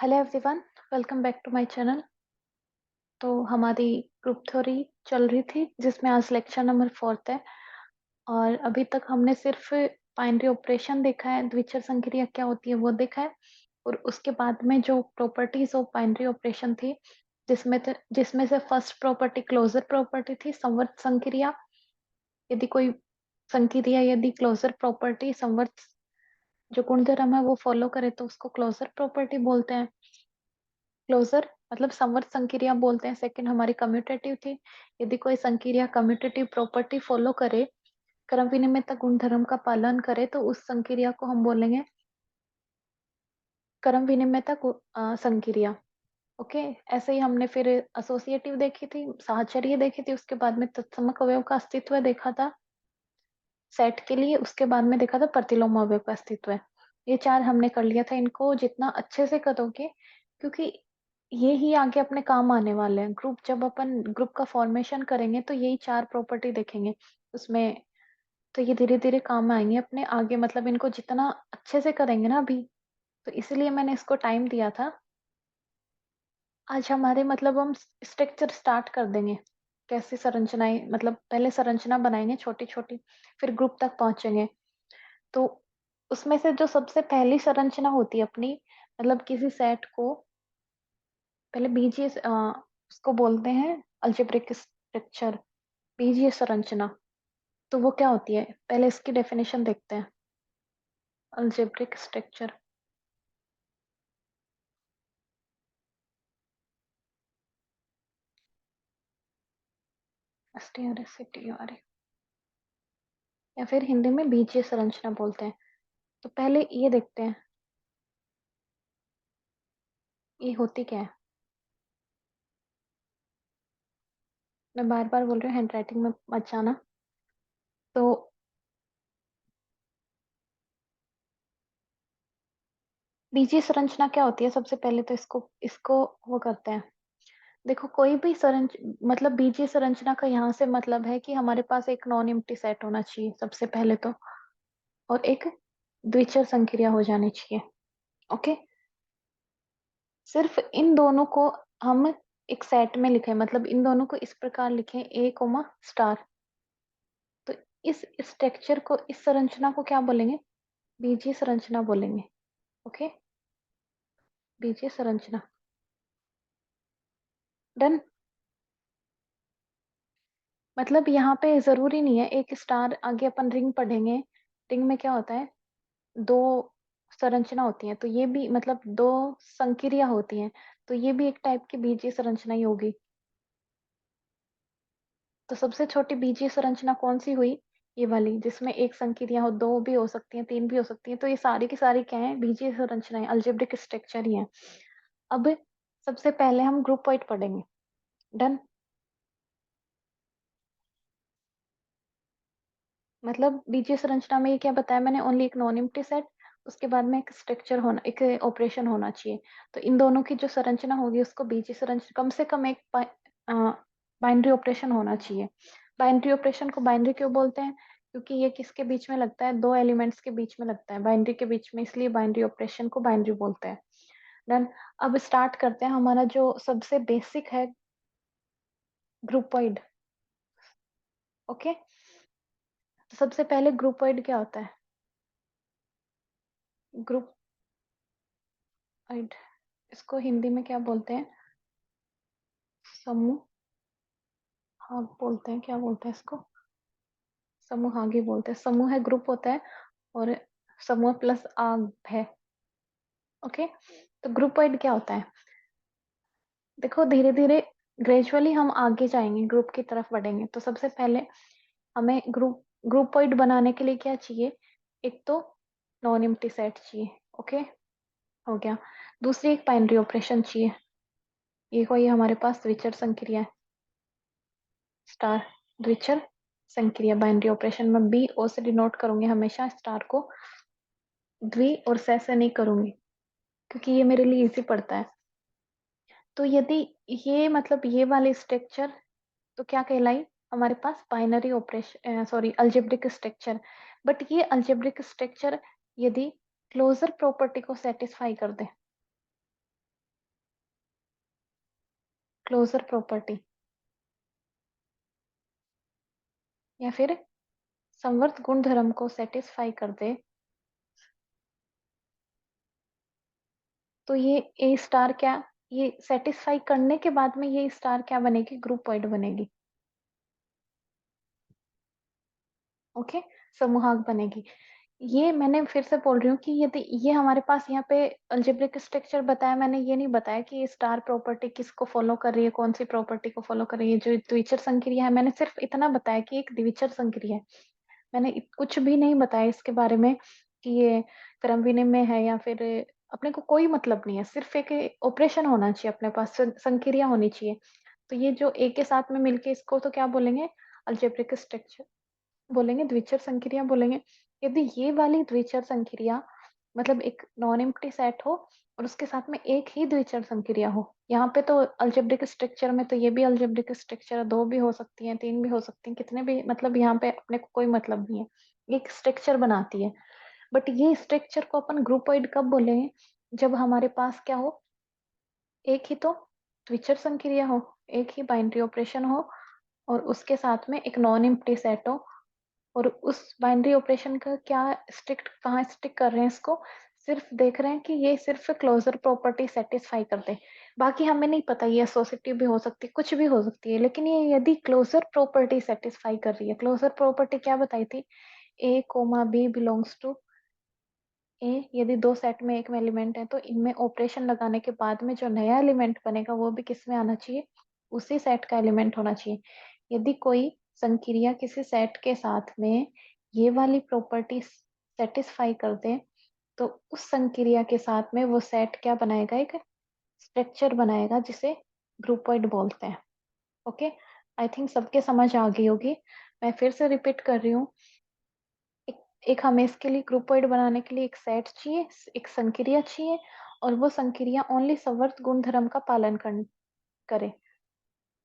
Hello everyone, welcome back to my channel. तो हमारी group theory चल रही थी जिसमें आज लेक्चर नंबर 4 है। और अभी तक हमने सिर्फ बाइनरी ऑपरेशन देखा है, द्विचर संक्रिया क्या होती है वो देखा है। और उसके बाद में जो प्रॉपर्टीज ऑफ बाइनरी ऑपरेशन थी जिसमें से फर्स्ट प्रॉपर्टी क्लोजर प्रॉपर्टी थी, संवर्त संक्रिया। यदि कोई संक्रिया यदि क्लोजर प्रॉपर्टी संवर्त जो गुणधर्म है वो फॉलो करे तो उसको क्लोजर प्रॉपर्टी बोलते हैं। क्लोजर मतलब संवर्त संक्रिया बोलते हैं। सेकंड हमारी कम्यूटेटिव थी। यदि कोई संक्रिया कम्यूटेटिव प्रॉपर्टी फॉलो करे, क्रम विनिमयता गुणधर्म का पालन करे, तो उस संक्रिया को हम बोलेंगे क्रम विनिमयता संक्रिया। ओके। ऐसे ही हमने फिर एसोसिएटिव देखी थी, साहचर्य देखी थी, उसके बाद में तत्समक अवयव का अस्तित्व देखा था सेट के लिए, उसके बाद में देखा था प्रतिलोम अवयव का अस्तित्व है। ये चार हमने कर लिया था। इनको जितना अच्छे से करोगे, क्योंकि ये ही आगे अपने काम आने वाले हैं। ग्रुप जब अपन ग्रुप का फॉर्मेशन करेंगे तो यही चार प्रॉपर्टी देखेंगे उसमें। तो ये धीरे धीरे काम में आएंगे अपने आगे, मतलब इनको जितना अच्छे से करेंगे ना अभी, तो इसीलिए मैंने इसको टाइम दिया था। आज हमारे मतलब हम स्ट्रक्चर स्टार्ट कर देंगे। कैसे संरचनाएं, मतलब पहले संरचना बनाएंगे छोटी छोटी, फिर ग्रुप तक पहुंचेंगे। तो उसमें से जो सबसे पहली संरचना होती है अपनी, मतलब किसी सेट को पहले बीजीय उसको बोलते हैं अलजेब्रिक स्ट्रक्चर, बीजीय संरचना। तो वो क्या होती है, पहले इसकी डेफिनेशन देखते हैं। अलजेब्रिक स्ट्रक्चर, STRSCTR, या फिर हिंदी में बीजीय संरचना बोलते हैं। तो पहले ये देखते हैं ये होती क्या है। मैं बार बार बोल रही हूँ, हैंड राइटिंग में मत जाना। तो बीजीय संरचना क्या होती है, सबसे पहले तो इसको इसको वो करते हैं। देखो, कोई भी मतलब बीजीय संरचना का यहाँ से मतलब है कि हमारे पास एक नॉन एम्प्टी सेट होना चाहिए सबसे पहले तो, और एक द्विचर संक्रिया हो जानी चाहिए। ओके। सिर्फ इन दोनों को हम एक सेट में लिखें, मतलब इन दोनों को इस प्रकार लिखें, ए कोमा स्टार। तो इस स्ट्रक्चर को, इस संरचना को क्या बोलेंगे, बीजीय संरचना बोलेंगे। ओके, बीजीय संरचना। डन। मतलब यहाँ पे जरूरी नहीं है एक स्टार, आगे अपन रिंग पढ़ेंगे। रिंग में क्या होता है, दो संरचना होती है, तो ये भी मतलब दो संक्रिया होती हैं, तो ये भी एक टाइप की बीजीय संरचना ही होगी। तो सबसे छोटी बीजीय संरचना कौन सी हुई, ये वाली, जिसमें एक संक्रिया हो, दो भी हो सकती हैं, तीन भी हो सकती हैं। तो ये सारी की सारी क्या है, बीजीय संरचनाएं, अलजेब्रिक स्ट्रक्चर ही है। अब सबसे पहले हम ग्रुप वाइड पढ़ेंगे। डन। मतलब बीजीय संरचना में ये क्या बताया मैंने, ओनली एक नॉन एम्प्टी सेट, उसके बाद में एक स्ट्रक्चर होना, एक ऑपरेशन होना चाहिए। तो इन दोनों की जो संरचना होगी उसको बीजीय संरचना, कम से कम एक बाइनरी ऑपरेशन होना चाहिए। बाइनरी ऑपरेशन को बाइनरी क्यों बोलते हैं, क्योंकि ये किसके बीच में लगता है, दो एलिमेंट्स के बीच में लगता है, बाइनरी के बीच में, इसलिए बाइनरी ऑपरेशन को बाइनरी बोलते हैं। डन। अब स्टार्ट करते हैं। हमारा जो सबसे बेसिक है ग्रुपॉइड। ओके। तो सबसे पहले ग्रुपॉइड क्या होता है, ग्रुप इसको हिंदी में क्या बोलते हैं, समूह हाँ बोलते हैं, क्या बोलते हैं इसको, समूह आगे बोलते हैं। समूह है, ग्रुप होता है, और समूह प्लस आग है। ओके। तो ग्रुप वाइड क्या होता है, देखो धीरे धीरे ग्रेजुअली हम आगे जाएंगे, ग्रुप की तरफ बढ़ेंगे। तो सबसे पहले हमें ग्रुप वाइड बनाने के लिए क्या चाहिए, एक तो नॉन एम्प्टी सेट चाहिए। ओके, हो गया। दूसरी एक बाइनरी ऑपरेशन चाहिए, ये कोई हमारे पास द्विचर संक्रिया है, स्टार द्विचर संक्रिया। बाइनरी ऑपरेशन में बी ओ से डिनोट करूंगी हमेशा, स्टार को द्वि और से नहीं करूंगी, क्योंकि ये मेरे लिए इजी पड़ता है। तो यदि ये मतलब ये वाले स्ट्रक्चर, तो क्या कहलाई, हमारे पास binary operation, sorry algebraic structure. But ये अलजेब्रिक स्ट्रक्चर यदि क्लोजर प्रॉपर्टी को सेटिस्फाई कर दे, क्लोजर प्रॉपर्टी, या फिर संवर्त गुणधर्म को सेटिस्फाई कर दे, तो ये ए स्टार क्या, ये सेटिस्फाई करने के बाद में ये स्टार क्या बनेगी, ग्रुपॉइड बनेगी। ओके, समूहाक बनेगी। ये मैंने फिर से बोल रही हूँ कि ये हमारे पास यहाँ पे अलजेब्रिक स्ट्रक्चर बताया, मैंने ये नहीं बताया कि ये स्टार प्रॉपर्टी किसको फॉलो कर रही है, कौन सी प्रॉपर्टी को फॉलो कर रही है। जो द्विचर संक्रिया है, मैंने सिर्फ इतना बताया कि एक द्विचर संक्रिया है। मैंने कुछ भी नहीं बताया इसके बारे में कि ये क्रम विनिमय है या फिर, अपने को कोई मतलब नहीं है, सिर्फ एक ऑपरेशन होना चाहिए अपने पास, संक्रिया होनी चाहिए। तो ये जो एक के साथ में मिलके, इसको तो क्या बोलेंगे, अलजेब्रिक स्ट्रक्चर बोलेंगे, द्विचर संक्रिया बोलेंगे। यदि ये वाली द्विचर संक्रिया मतलब एक नॉन एम्प्टी सेट हो और उसके साथ में एक ही द्विचर संक्रिया हो, यहाँ पे तो अलजेब्रिक स्ट्रक्चर में तो ये भी अलजेब्रिक स्ट्रक्चर है, 2 भी हो सकती हैं, 3 भी हो सकती हैं, कितने भी, मतलब यहाँ पे अपने को कोई मतलब नहीं है, एक स्ट्रक्चर बनाती है। बट ये स्ट्रक्चर को अपन ग्रुपोइड कब बोलेंगे, जब हमारे पास क्या हो, एक ही तो द्विचर संक्रिया हो, एक ही बाइनरी ऑपरेशन हो और उसके साथ में एक नॉन एम्प्टी सेट हो, और उस बाइनरी ऑपरेशन का क्या स्ट्रिक्ट, कहाँ स्टिक कर रहे हैं इसको, सिर्फ देख रहे हैं कि ये सिर्फ क्लोजर प्रॉपर्टी सेटिस्फाई कर दे। बाकी हमें नहीं पता, ये एसोसिएटिव भी हो सकती है, कुछ भी हो सकती है, लेकिन ये यदि क्लोजर प्रॉपर्टी सेटिस्फाई कर रही है, क्लोजर प्रॉपर्टी क्या बताई थी, ए कोमा बी बिलोंग्स टू ए, यदि दो सेट में एक में एलिमेंट है तो इनमें ऑपरेशन लगाने के बाद में जो नया एलिमेंट बनेगा वो भी किस में आना चाहिए, उसी सेट का एलिमेंट होना चाहिए। यदि कोई संक्रिया किसी सेट के साथ में ये वाली प्रॉपर्टी सेटिस्फाई कर दे, तो उस संक्रिया के साथ में वो सेट क्या बनाएगा, एक स्ट्रक्चर बनाएगा जिसे ग्रुपोइड बोलते हैं। ओके, आई थिंक सबके समझ आ गई होगी। मैं फिर से रिपीट कर रही हूँ, एक, एक हमें इसके लिए ग्रुपोइड बनाने के लिए एक सेट चाहिए, एक संक्रिया चाहिए, और वो संक्रिया ओनली संवर्त गुणधर्म का पालन करे।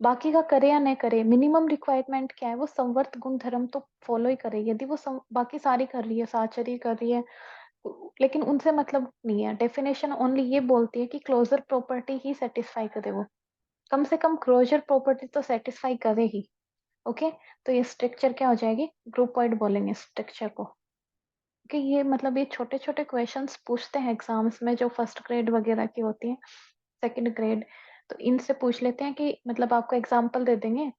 बाकी का करे या नहीं करे, मिनिमम रिक्वायरमेंट क्या है, वो संवर्त गुण धर्म तो फॉलो ही करे। यदि वो बाकी सारी कर रही है, साहचर्य कर रही है, लेकिन उनसे मतलब नहीं है, डेफिनेशन ओनली ये बोलती है कि क्लोजर प्रॉपर्टी ही सेटिस्फाई करे, वो कम से कम क्लोजर प्रॉपर्टी तो सेटिस्फाई करे ही। ओके, तो ये स्ट्रक्चर क्या हो जाएगी, ग्रुपोइड बोलेंगे स्ट्रक्चर को। कि ये मतलब ये छोटे छोटे क्वेश्चंस पूछते हैं एग्जाम्स में, जो फर्स्ट ग्रेड वगैरह की होती है, सेकंड ग्रेड, तो इनसे पूछ लेते हैं कि मतलब आपको एग्जाम्पल दे देंगे,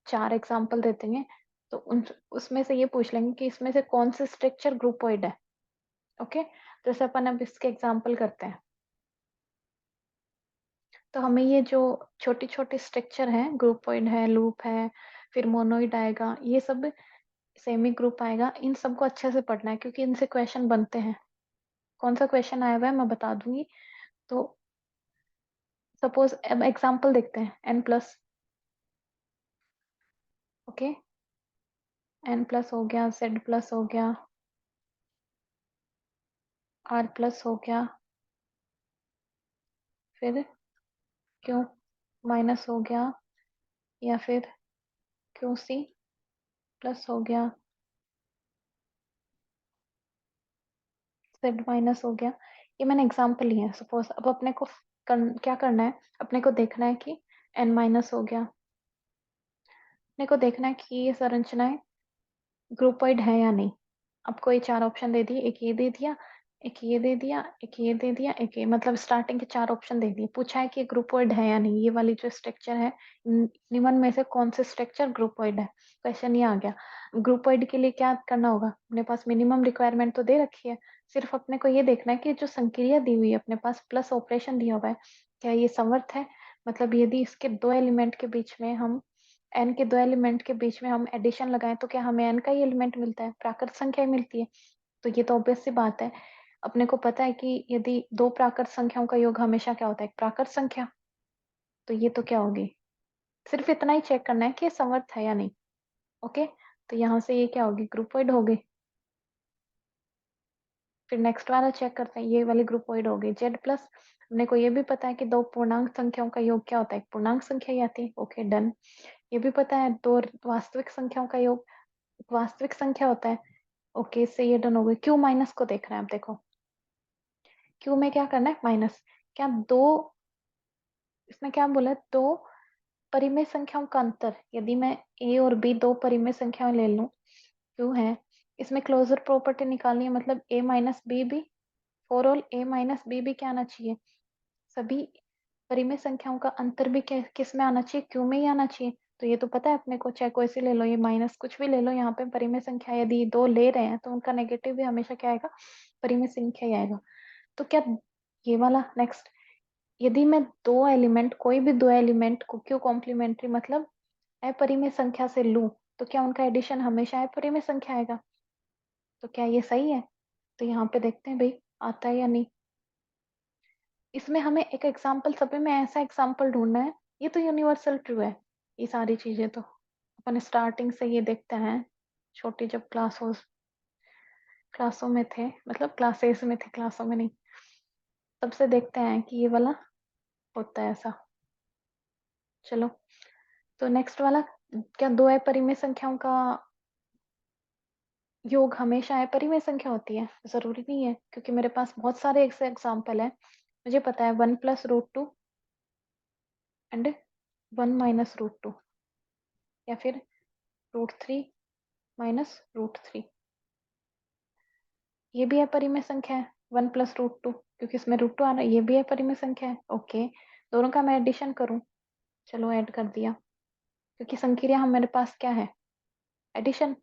4 एग्जाम्पल दे देंगे, तो उन उसमें से ये पूछ लेंगे कि इसमें से कौन से स्ट्रक्चर ग्रुपोइड है। ओके, तो जैसे अपन अब इसके एग्जाम्पल करते हैं, तो हमें ये जो छोटी छोटी स्ट्रक्चर है, ग्रुपोइड है, लूप है, फिर मोनोइड आएगा, ये सब सेमी ग्रुप आएगा, इन सबको अच्छे से पढ़ना है क्योंकि इनसे क्वेश्चन बनते हैं। कौन सा क्वेश्चन आया हुआ है मैं बता दूंगी। तो सपोज अब एग्जाम्पल देखते हैं, n plus, okay, n plus हो गया, z प्लस हो गया, r प्लस हो गया, फिर क्यू माइनस हो गया, या फिर क्यू सी प्लस हो गया, z माइनस हो गया। ये मैंने एग्जाम्पल लिया है सपोज। अब अपने को क्या करना है, अपने को देखना है कि n माइनस हो गया, अपने को देखना है कि ये संरचनाएं ग्रुपोइड है या नहीं। आपको ये 4 ऑप्शन दे दिए, एक ये दे दिया, एक ये दे दिया, एक ये दे दिया, एक ये, मतलब स्टार्टिंग के 4 ऑप्शन दे दिए। पूछा है कि ग्रुपोइड है या नहीं, ये वाली जो स्ट्रक्चर है, निम्न में से कौन से स्ट्रक्चर ग्रुपोइड है, क्वेश्चन ये आ गया। ग्रुपोइड के लिए क्या करना होगा, अपने पास मिनिमम रिक्वायरमेंट तो दे रखी है, सिर्फ अपने को ये देखना है कि जो संक्रिया दी हुई है अपने पास, प्लस ऑपरेशन दिया हुआ है, क्या ये समर्थ है। मतलब यदि इसके 2 एलिमेंट के बीच में हम, n के 2 एलिमेंट के बीच में हम एडिशन लगाएं तो क्या हमें n का ही एलिमेंट मिलता है, प्राकृत संख्या ही मिलती है। तो ये तो ऑब्वियस सी बात है। अपने को पता है कि यदि 2 प्राकृत संख्याओं का योग हमेशा क्या होता है, एक प्राकृत संख्या, तो ये तो क्या होगी, सिर्फ इतना ही चेक करना है कि ये समर्थ है या नहीं। ओके, तो यहाँ से ये क्या होगी, ग्रुपोइड होगी। फिर नेक्स्ट वाला चेक करते हैं, ये वाली ग्रुपोइड होगी। जेड प्लस, अपने को ये भी पता है कि 2 पूर्णांक संख्याओं का योग क्या होता है, एक पूर्णांक संख्या ही आती है। Okay, done. ये भी पता है 2 वास्तविक संख्याओं का योग वास्तविक संख्या होता है। ओके, इससे ये डन हो गई। क्यू माइनस को देख रहे हैं आप, देखो क्यू में क्या करना है, माइनस, क्या 2 इसमें क्या बोला है, दो परिमेय संख्याओं का अंतर, यदि मैं a और b दो परिमेय संख्याएं ले लूं, क्यों है, इसमें क्लोजर प्रॉपर्टी निकालनी है, मतलब a माइनस बी भी, for all a minus B भी क्या आना चाहिए, सभी परिमेय संख्याओं का अंतर भी किस में आना चाहिए, क्यों में ही आना चाहिए। तो ये तो पता है अपने को, चाहे कोई सी ले लो, ये माइनस कुछ भी ले लो, यहाँ पे परिमेय संख्या यदि दो ले रहे हैं तो उनका नेगेटिव भी हमेशा क्या आएगा, परिमेय संख्या ही आएगा। तो क्या ये वाला नेक्स्ट, यदि मैं दो एलिमेंट, कोई भी दो एलिमेंट को क्यों कॉम्प्लीमेंट्री मतलब अपरिमेय संख्या से लूं, तो क्या उनका एडिशन हमेशा अपरिमेय संख्या आएगा। तो क्या ये सही है, तो यहाँ पे देखते हैं भाई आता है या नहीं। इसमें हमें एक एग्जाम्पल, सभी में ऐसा एग्जाम्पल ढूंढना है, ये तो यूनिवर्सल ट्रू है, ये सारी चीजें तो अपन स्टार्टिंग से ये देखते हैं, छोटी जब क्लासों में थे, मतलब क्लासेस में थे, क्लासों में नहीं, तब से देखते हैं कि ये वाला होता है ऐसा। चलो, तो नेक्स्ट वाला, क्या दो अपरिमेय संख्याओं का योग हमेशा अपरिमेय संख्या होती है, जरूरी नहीं है, क्योंकि मेरे पास बहुत सारे ऐसे एग्जाम्पल है, मुझे पता है 1 + √2 एंड 1 - √2, या फिर √3 - √3, ये भी अपरिमेय संख्या है, 1 + √2, क्योंकि इसमें √2 आ रहा है, ये भी अपरिमेय संख्या है। ओके, दोनों का मैं एडिशन करूं, चलो ऐड कर दिया, क्योंकि संक्रिया हम मेरे पास क्या है, एडिशन।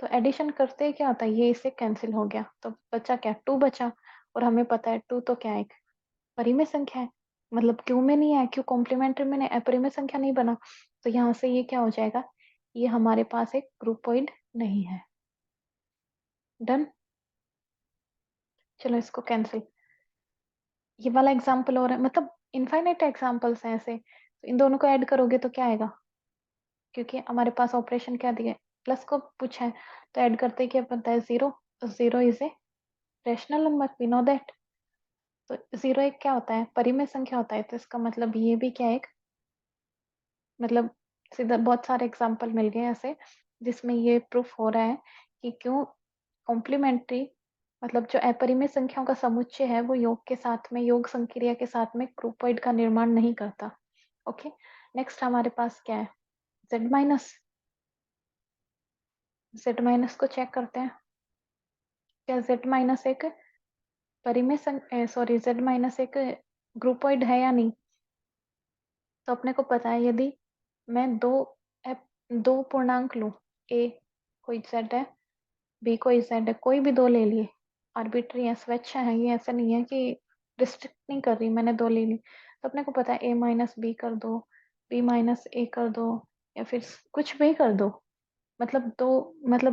तो एडिशन करते ही क्या होता है, ये इससे कैंसिल हो गया, तो बचा क्या, 2 बचा, और हमें पता है 2 तो क्या है, एक परिमेय संख्या है, मतलब क्यू में नहीं है, क्यू कॉम्प्लीमेंट्री में नहीं, अपरिमेय संख्या नहीं बना, तो यहाँ से ये क्या हो जाएगा, ये हमारे पास एक ग्रुपोइड नहीं है। डन, चलो इसको कैंसिल। ये वाला एग्जाम्पल और है, मतलब इनफाइनाइट एग्जाम्पल्स हैं ऐसे, तो इन दोनों को ऐड करोगे तो क्या आएगा, क्योंकि हमारे पास ऑपरेशन क्या दिया है, प्लस को पूछा है, तो ऐड करते क्या बनता है, 0, तो 0 is a rational number, we know that. तो 0 एक क्या होता है, परिमेय संख्या होता है, तो इसका मतलब ये भी क्या है, एक मतलब सीधा बहुत सारे एग्जाम्पल मिल गए ऐसे, जिसमें ये प्रूफ हो रहा है कि क्यों कॉम्प्लीमेंट्री, मतलब जो अपरिमेय संख्याओं का समुच्चय है वो योग के साथ में, योग संक्रिया के साथ में ग्रुपोइड का निर्माण नहीं करता। ओके, नेक्स्ट हमारे पास क्या है, z माइनस, z माइनस को चेक करते हैं, क्या z माइनस एक परिमेय सॉरी z माइनस एक ग्रुपोइड है या नहीं। तो अपने को पता है, यदि मैं दो पूर्णांक लूं, a कोई z है, b कोई z है, कोई भी दो ले लिए, आर्बिट्री है, स्वेच्छा है, ये ऐसा नहीं है कि रिस्ट्रिक्ट नहीं कर रही, मैंने दो ले ली, तो अपने को पता है a माइनस बी कर दो, b माइनस ए कर दो, या फिर कुछ भी कर दो, मतलब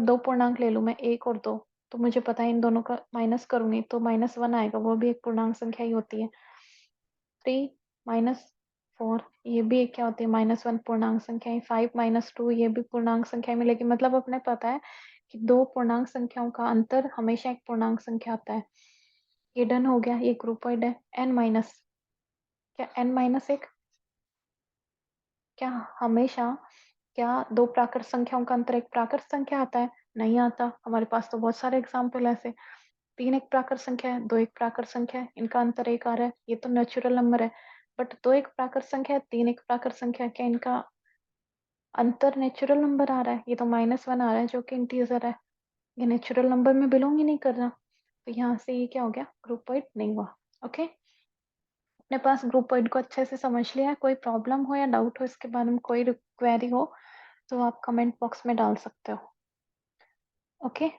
दो पूर्णांक ले लूं मैं, एक और दो, तो मुझे पता है इन दोनों का माइनस करूंगी तो -1 आएगा, वो भी एक पूर्णांक संख्या ही होती है। 3 - 4, ये भी एक क्या होती है, -1 पूर्णांक संख्या है। 5 - 2, ये भी पूर्णांक संख्या मिलेगी, मतलब अपने पता है कि दो पूर्णांक संख्याओं का अंतर हमेशा एक पूर्णांक संख्या होता है। ये डन हो गया, ये ग्रुपोइड है। n माइनस, क्या n - 1, क्या हमेशा, क्या दो प्राकृत संख्याओं का अंतर एक प्राकृत संख्या आता है, नहीं आता, हमारे पास तो बहुत सारे एग्जाम्पल ऐसे, 3 एक प्राकृत संख्या है, 2 एक प्राकृत संख्या है, इनका अंतर 1 आ रहा है, ये तो नेचुरल नंबर है, बट 2 एक प्राकृत संख्या है, 3 एक प्राकृत संख्या है, क्या इनका अंतर नेचुरल नंबर आ रहा है, ये तो -1 आ रहा है जो कि इंटीजर है, ये नेचुरल नंबर में बिलोंग ही नहीं कर रहा, तो यहाँ से ये क्या हो गया, ग्रुपोइड नहीं हुआ। ओके, अपने पास ग्रुपोइड को अच्छे से समझ लिया है, कोई प्रॉब्लम हो या डाउट हो इसके बारे में, कोई क्वेरी हो तो आप कमेंट बॉक्स में डाल सकते हो। ओके,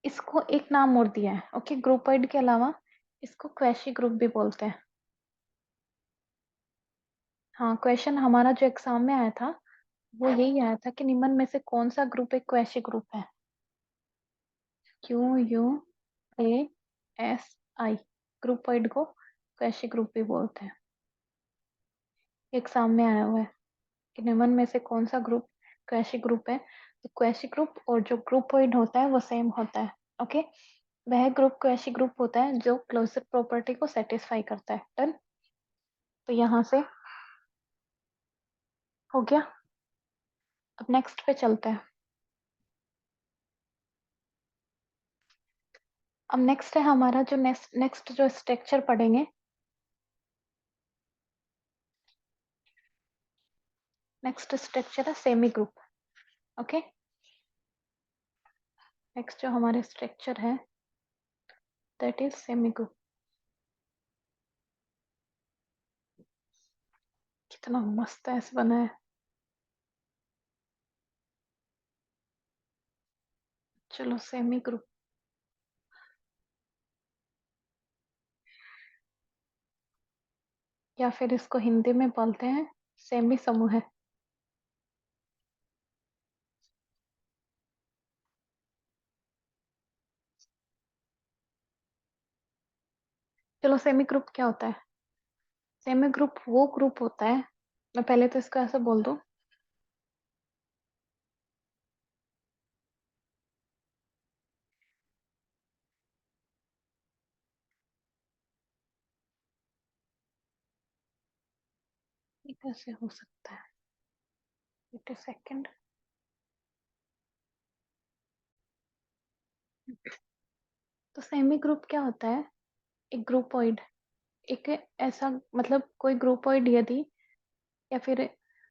इसको एक नाम और दिया है, ओके, ग्रुपोइड के अलावा इसको क्वेशी ग्रुप भी बोलते हैं। हाँ, क्वेश्चन हमारा जो एग्जाम में आया था वो यही आया था कि निम्न में से कौन सा ग्रुप एक क्वेशी ग्रुप है, QUASI, ग्रुपोइड को क्वेशी ग्रुप भी बोलते हैं, एग्जाम में आया हुआ है कि निम्न में से कौन सा ग्रुप क्वेशी ग्रुप है। तो क्वेशी ग्रुप और जो ग्रुपोइड होता है वो सेम होता है। ओके, वह ग्रुप क्वेशी ग्रुप होता है जो क्लोजर प्रॉपर्टी को सेटिस्फाई करता है। डन, तो यहाँ से हो गया, अब नेक्स्ट पे चलते हैं। अब नेक्स्ट है हमारा जो नेक्स्ट जो स्ट्रक्चर पढ़ेंगे नेक्स्ट स्ट्रक्चर है सेमी ग्रुप। ओके, नेक्स्ट जो हमारे स्ट्रक्चर है दैट इज सेमी ग्रुप। कितना मस्त ऐसे बना है। चलो सेमी ग्रुप, या फिर इसको हिंदी में बोलते हैं सेमी समूह। चलो सेमी ग्रुप क्या होता है? सेमी ग्रुप वो ग्रुप होता है, मैं पहले तो इसको ऐसे बोल दूं, ये कैसे हो सकता है? Wait a second. तो सेमी ग्रुप क्या होता है? एक ग्रुपोइड, एक ऐसा मतलब कोई ग्रुपोइड यदि, या फिर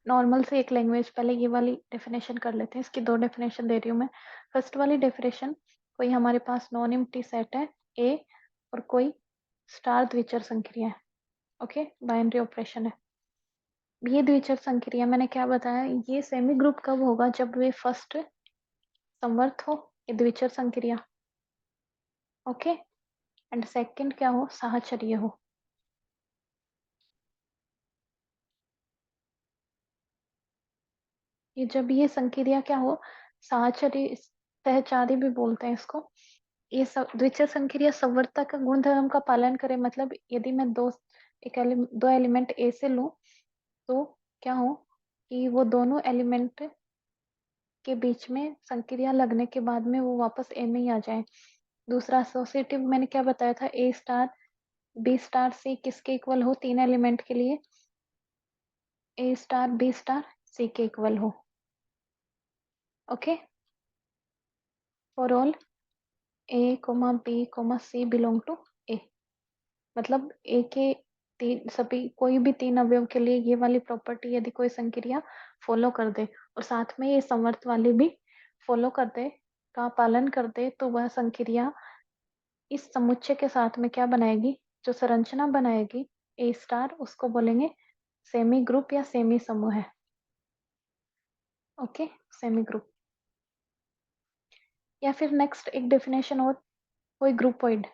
नॉर्मल से एक लैंग्वेज, पहले ये वाली डेफिनेशन कर लेते हैं, इसकी दो डेफिनेशन दे रही हूँ मैं। फर्स्ट वाली डेफिनेशन, कोई हमारे पास नॉन एम्प्टी सेट है ए और कोई स्टार द्विचर संक्रिया है। ओके, बाइनरी ऑपरेशन है। ये द्विचर संक्रिया मैंने क्या बताया, ये सेमी ग्रुप कब होगा? जब वे फर्स्ट समवर्त हो, ये द्विचर संक्रिया। ओके, एंड सेकंड क्या हो? साहचर्य हो। ये जब ये संक्रिया क्या हो, साहचर्य, सहचारी भी बोलते हैं इसको। ये सब द्विचर संक्रिया संवर्तक का गुणधर्म का पालन करे, मतलब यदि मैं दो एलिमेंट ए से लूं तो क्या हो कि वो दोनों एलिमेंट के बीच में संक्रिया लगने के बाद में वो वापस ए में ही आ जाए। दूसरा एसोसिएटिव मैंने क्या बताया था, A star B star C किसके इक्वल हो? तीन एलिमेंट के लिए A star B star C के इक्वल हो। Okay, for all A comma B comma C belong to A, मतलब ए के तीन सभी कोई भी तीन अवयव के लिए ये वाली प्रॉपर्टी यदि कोई संक्रिया फॉलो कर दे और साथ में ये समवर्त वाली भी फॉलो कर दे, का पालन कर दे, तो वह संक्रिया इस समुच्चय के साथ में क्या बनाएगी? जो संरचना बनाएगी ए स्टार, उसको बोलेंगे सेमी ग्रुप या सेमी समूह है। Okay, semi group. या फिर नेक्स्ट एक डेफिनेशन और, कोई ग्रुपोइड,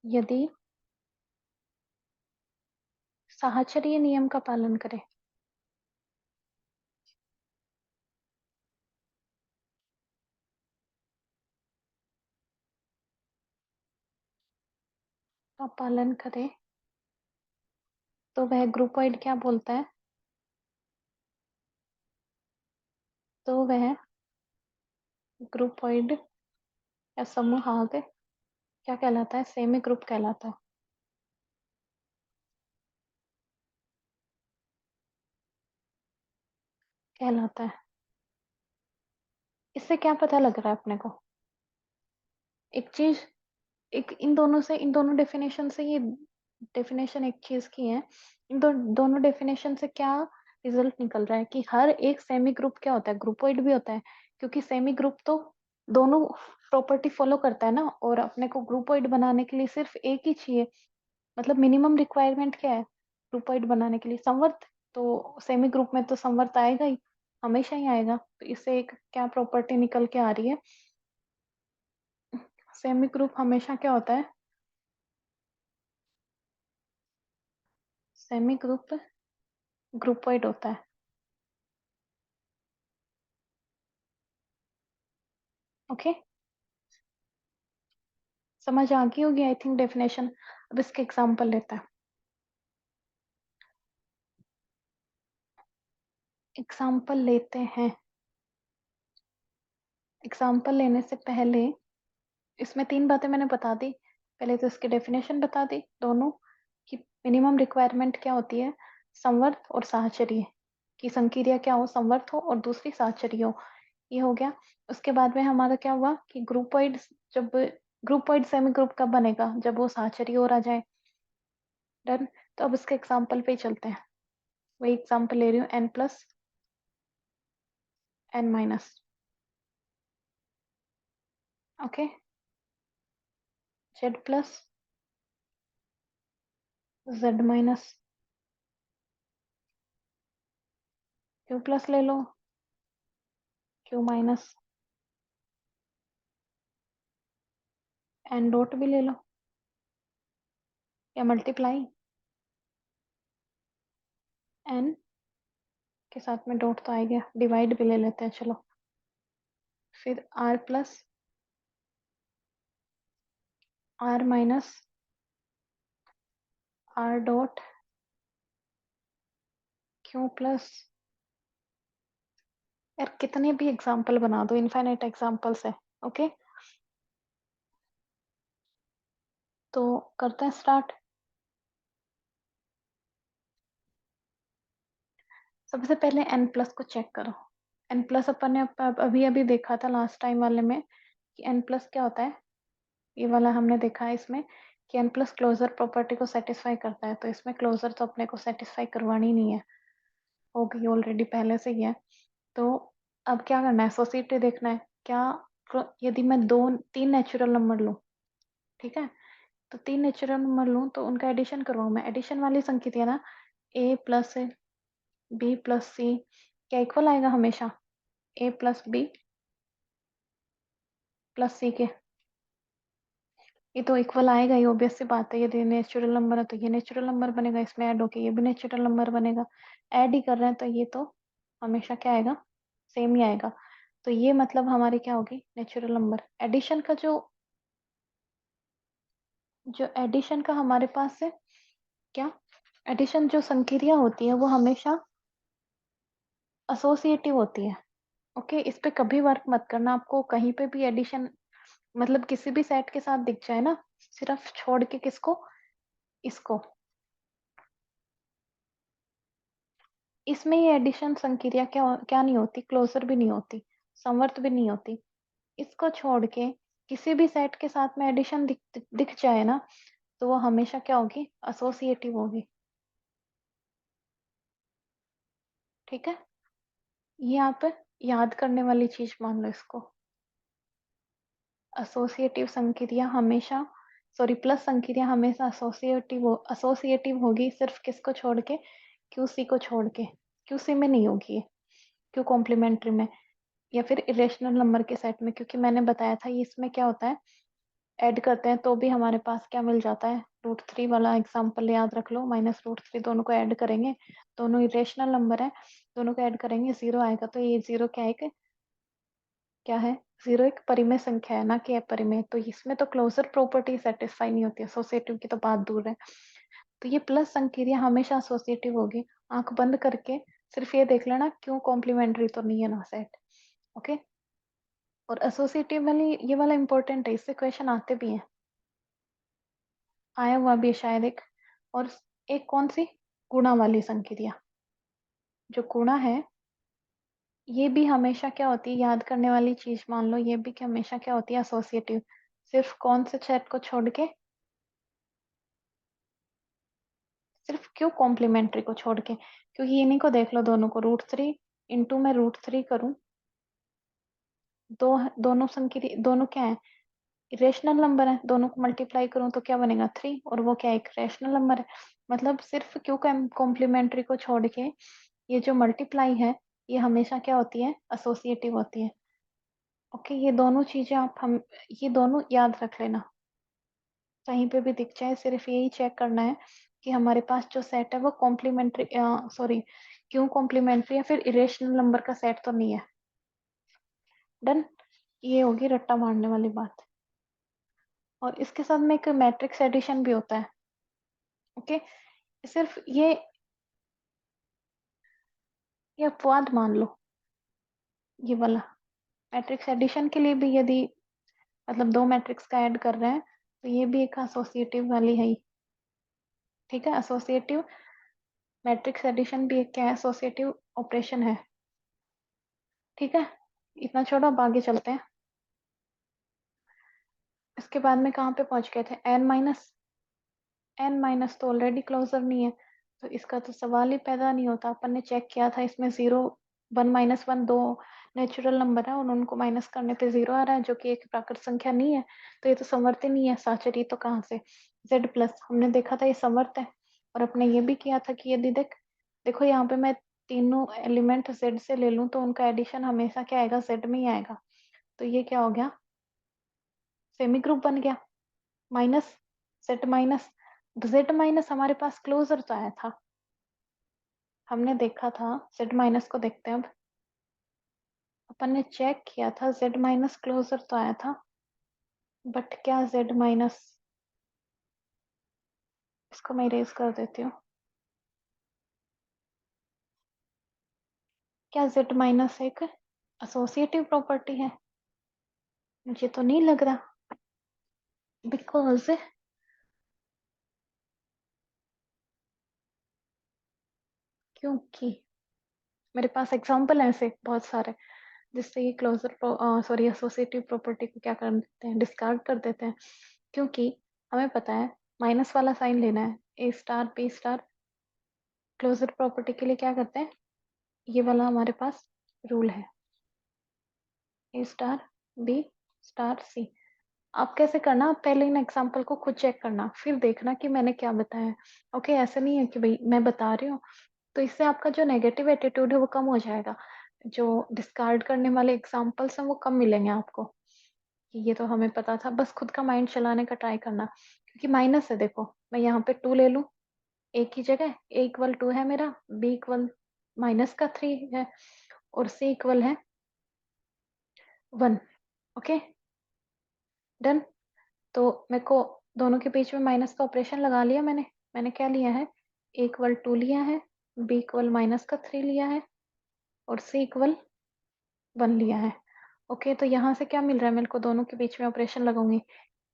यदि साहचर्य नियम का पालन करे। का पालन करे तो वह ग्रुपोइड क्या बोलता है? तो वह ग्रुपोइड या समूह आगे क्या कहलाता है? सेमी ग्रुप कहलाता है। कहलाता है। इससे क्या पता लग रहा है अपने को? एक चीज, एक इन दोनों डेफिनेशन से, ये डेफिनेशन एक चीज की है, दोनों डेफिनेशन से क्या रिजल्ट निकल रहा है कि हर एक सेमी ग्रुप क्या होता है? ग्रुपोइड भी होता है, क्योंकि सेमी ग्रुप तो दोनों प्रॉपर्टी फॉलो करता है ना, और अपने को ग्रुपोइड बनाने के लिए सिर्फ एक ही चाहिए, मतलब मिनिमम रिक्वायरमेंट क्या है ग्रुपोइड बनाने के लिए? संवर्त। तो सेमी ग्रुप में तो संवर्त आएगा ही, हमेशा ही आएगा। तो इससे एक क्या प्रॉपर्टी निकल के आ रही है? सेमी ग्रुप हमेशा क्या होता है? सेमी ग्रुप ग्रुपोइड होता है। ओके, समझ आ गई होगी आई थिंक डेफिनेशन। अब इसके एग्जांपल लेते हैं। एग्जांपल लेते हैं। एग्जांपल लेने से पहले इसमें तीन बातें मैंने बता दी। पहले तो इसकी डेफिनेशन बता दी दोनों, कि मिनिमम रिक्वायरमेंट क्या होती है, संवर्त और साहचर्य, की संक्रिया क्या हो? संवर्त हो और दूसरी साहचर्य हो। ये हो गया। उसके बाद में हमारा क्या हुआ कि ग्रुपोइड, जब ग्रुपोइड सेमी ग्रुप कब बनेगा? जब वो साहचर्य और आ जाए। डन। तो अब इसके एग्जाम्पल पे ही चलते हैं। वही एग्जाम्पल ले रही हूँ, n plus n minus. Okay, z plus z minus, q plus ले लो, q माइनस, n डॉट भी ले लो, या मल्टीप्लाई n के साथ में डॉट तो आ गया, डिवाइड भी ले लेते हैं चलो। फिर r plus r minus r dot q plus. यार कितने भी एग्जाम्पल बना दो, इनफाइनाइट एग्जाम्पल्स है। ओके, तो करते हैं स्टार्ट। सबसे पहले n प्लस को चेक करो। n प्लस अपन ने अभी अभी देखा था लास्ट टाइम वाले में कि n प्लस क्या होता है। ये वाला हमने देखा है इसमें कि n प्लस क्लोजर प्रॉपर्टी को सेटिस्फाई करता है, तो इसमें क्लोजर तो अपने को सेटिस्फाई करवानी नहीं है, हो गई ऑलरेडी पहले से ही है। तो अब क्या करना है, एसोसिएटिव देखना है क्या। यदि मैं दो तीन नेचुरल नंबर लूँ, ठीक है, तो तीन नेचुरल नंबर लूँ तो उनका एडिशन करवाऊँ मैं। एडिशन वाली संख्या है ना, a प्लस बी प्लस सी, क्या इक्वल आएगा हमेशा a प्लस बी प्लस सी के। ये तो इक्वल आएगा ही, ऑब्वियस सी बात है। यदि नेचुरल नंबर है तो ये नेचुरल नंबर बनेगा, इसमें ऐड होके ये भी नेचुरल नंबर बनेगा। ऐड ही कर रहे हैं तो ये तो हमेशा क्या आएगा, सेम ही आएगा। तो ये मतलब हमारी क्या होगी, नेचुरल नंबर। एडिशन का जो जो एडिशन का हमारे पास है क्या, एडिशन जो संक्रिया होती है वो हमेशा एसोसिएटिव होती है। ओके, इस पे कभी वर्क मत करना, आपको कहीं पे भी एडिशन मतलब किसी भी सेट के साथ दिख जाए ना, सिर्फ छोड़ के किसको, इसको। इसमें ये एडिशन संक्रिया क्या क्या नहीं होती, क्लोजर भी नहीं होती, समवर्त भी नहीं होती। इसको छोड़ के किसी भी सेट के साथ में एडिशन दिख जाए ना, तो वो हमेशा क्या होगी, एसोसिएटिव होगी। ठीक है, ये आप याद करने वाली चीज मान लो इसको। एसोसिएटिव संक्रिया हमेशा, सॉरी प्लस संक्रिया हमेशा एसोसिएटिव होगी, सिर्फ किसको छोड़ के, क्यूसी को छोड़ के। क्यूसी में नहीं होगी ये, क्यू कॉम्प्लीमेंट्री में या फिर इरेशनल नंबर के सेट में, क्योंकि मैंने बताया था ये इसमें क्या होता है, ऐड करते हैं तो भी हमारे पास क्या मिल जाता है, √3 वाला एग्जांपल याद रख लो, -√3 दोनों को ऐड करेंगे, दोनों इरेशनल नंबर है, दोनों को ऐड करेंगे जीरो आएगा। तो ये जीरो क्या है, क्या है, जीरो एक परिमेय संख्या है ना कि अपरिमेय, तो इसमें तो क्लोजर प्रॉपर्टी सेटिस्फाई नहीं होती, एसोसिएटिव की तो बात दूर है। तो ये प्लस संक्रिया हमेशा एसोसिएटिव होगी। आंख बंद करके सिर्फ ये देख लेना क्यों कॉम्प्लीमेंट्री तो नहीं है ना सेट। ओके, और एसोसिएटिव वाली ये वाला इंपॉर्टेंट है, इससे क्वेश्चन आते भी हैं, आया हुआ भी है शायद एक। और एक कौन सी, गुणा वाली संक्रिया, जो गुणा है ये भी हमेशा क्या होती है, याद करने वाली चीज मान लो, ये भी कि हमेशा क्या होती है, एसोसिएटिव। सिर्फ कौन से सेट को छोड़ के, सिर्फ क्यों कॉम्प्लीमेंट्री को छोड़ के, क्योंकि इन्हीं को देख लो दोनों को, √3 इंटू मैं √3 करूं, दो दोनों संक्रिया, दोनों क्या है, रेशनल नंबर है, दोनों को मल्टीप्लाई करूं तो क्या बनेगा 3, और वो क्या एक रेशनल नंबर है। मतलब सिर्फ क्यों कॉम्प्लीमेंट्री को छोड़ के ये जो मल्टीप्लाई है ये हमेशा क्या होती है, एसोसिएटिव होती है। ओके, ये दोनों चीजें आप हम ये दोनों याद रख लेना, कहीं पे भी दिख जाए सिर्फ यही चेक करना है कि हमारे पास जो सेट है वो कॉम्प्लीमेंट्री, सॉरी क्यों कॉम्प्लीमेंट्री या फिर इरेशनल नंबर का सेट तो नहीं है। डन, ये होगी रट्टा मारने वाली बात। और इसके साथ में एक मैट्रिक्स एडिशन भी होता है। ओके, सिर्फ ये अपवाद मान लो, ये वाला मैट्रिक्स एडिशन के लिए भी, यदि मतलब दो मैट्रिक्स का ऐड कर रहे हैं तो ये भी एक एसोसिएटिव वाली है ही। ठीक है, एसोसिएटिव मैट्रिक्स एडिशन भी एक क्या है, एसोसिएटिव ऑपरेशन है। ठीक है, इतना छोड़ो, अब आगे चलते हैं। इसके बाद में कहाँ पे पहुंच गए थे, n माइनस, n माइनस तो ऑलरेडी क्लोजर नहीं है, तो इसका तो सवाल ही पैदा नहीं होता। अपन ने चेक किया था, इसमें 0, 1 - 1 दो नेचुरल नंबर है और उनको माइनस करने पे 0 आ रहा है, जो कि एक प्राकृत संख्या नहीं है, तो ये तो समवर्त ही नहीं है। साचरी तो कहाँ से? z प्लस हमने देखा था ये समवर्त है। और अपने ये भी किया था कि यदि देखो यहाँ पे मैं तीनों एलिमेंट z से ले लूं तो उनका एडिशन हमेशा क्या आएगा? z में ही आएगा। तो ये क्या हो गया? सेमी ग्रुप बन गया। Minus z minus, z minus हमारे पास क्लोजर तो आया था, हमने देखा था। z माइनस को देखते हैं अब। अपन ने चेक किया था, z माइनस क्लोजर तो आया था, बट क्या z माइनस, इसको मैं इरेज कर देती हूँ। क्या z माइनस एक एसोसिएटिव प्रॉपर्टी है? मुझे तो नहीं लग रहा, बिकॉज क्योंकि मेरे पास एग्जाम्पल है ऐसे बहुत सारे, जिससे ये क्लोजर सॉरी एसोसिएटिव प्रॉपर्टी को क्या कर देते हैं? डिस्कार्ड कर देते हैं। क्योंकि हमें पता है माइनस वाला साइन लेना है, A star B star. Closure property के लिए क्या करते हैं? ये वाला हमारे पास रूल है, ए स्टार बी स्टार सी। आप कैसे करना? आप पहले इन एग्जाम्पल को खुद चेक करना, फिर देखना कि मैंने क्या बताया। ओके, ऐसा नहीं है कि भाई मैं बता रही हूँ, तो इससे आपका जो नेगेटिव एटीट्यूड है वो कम हो जाएगा। जो डिस्कार्ड करने वाले एग्जाम्पल्स हैं वो कम मिलेंगे आपको, कि ये तो हमें पता था। बस खुद का माइंड चलाने का ट्राई करना, क्योंकि माइनस है। देखो मैं यहाँ पे 2 ले लूँ ए की जगह, ए इक्वल 2 है मेरा, बी इक्वल -3 है, और सी इक्वल है 1। Okay done. तो मेरे को दोनों के बीच में माइनस का ऑपरेशन लगा लिया मैंने क्या लिया है? ए इक्वल 2 लिया है, बी इक्वल -3 लिया है, और सी इक्वल 1 लिया है। ओके, तो यहाँ से क्या मिल रहा है मेरे को? दोनों के बीच में ऑपरेशन लगाऊंगी,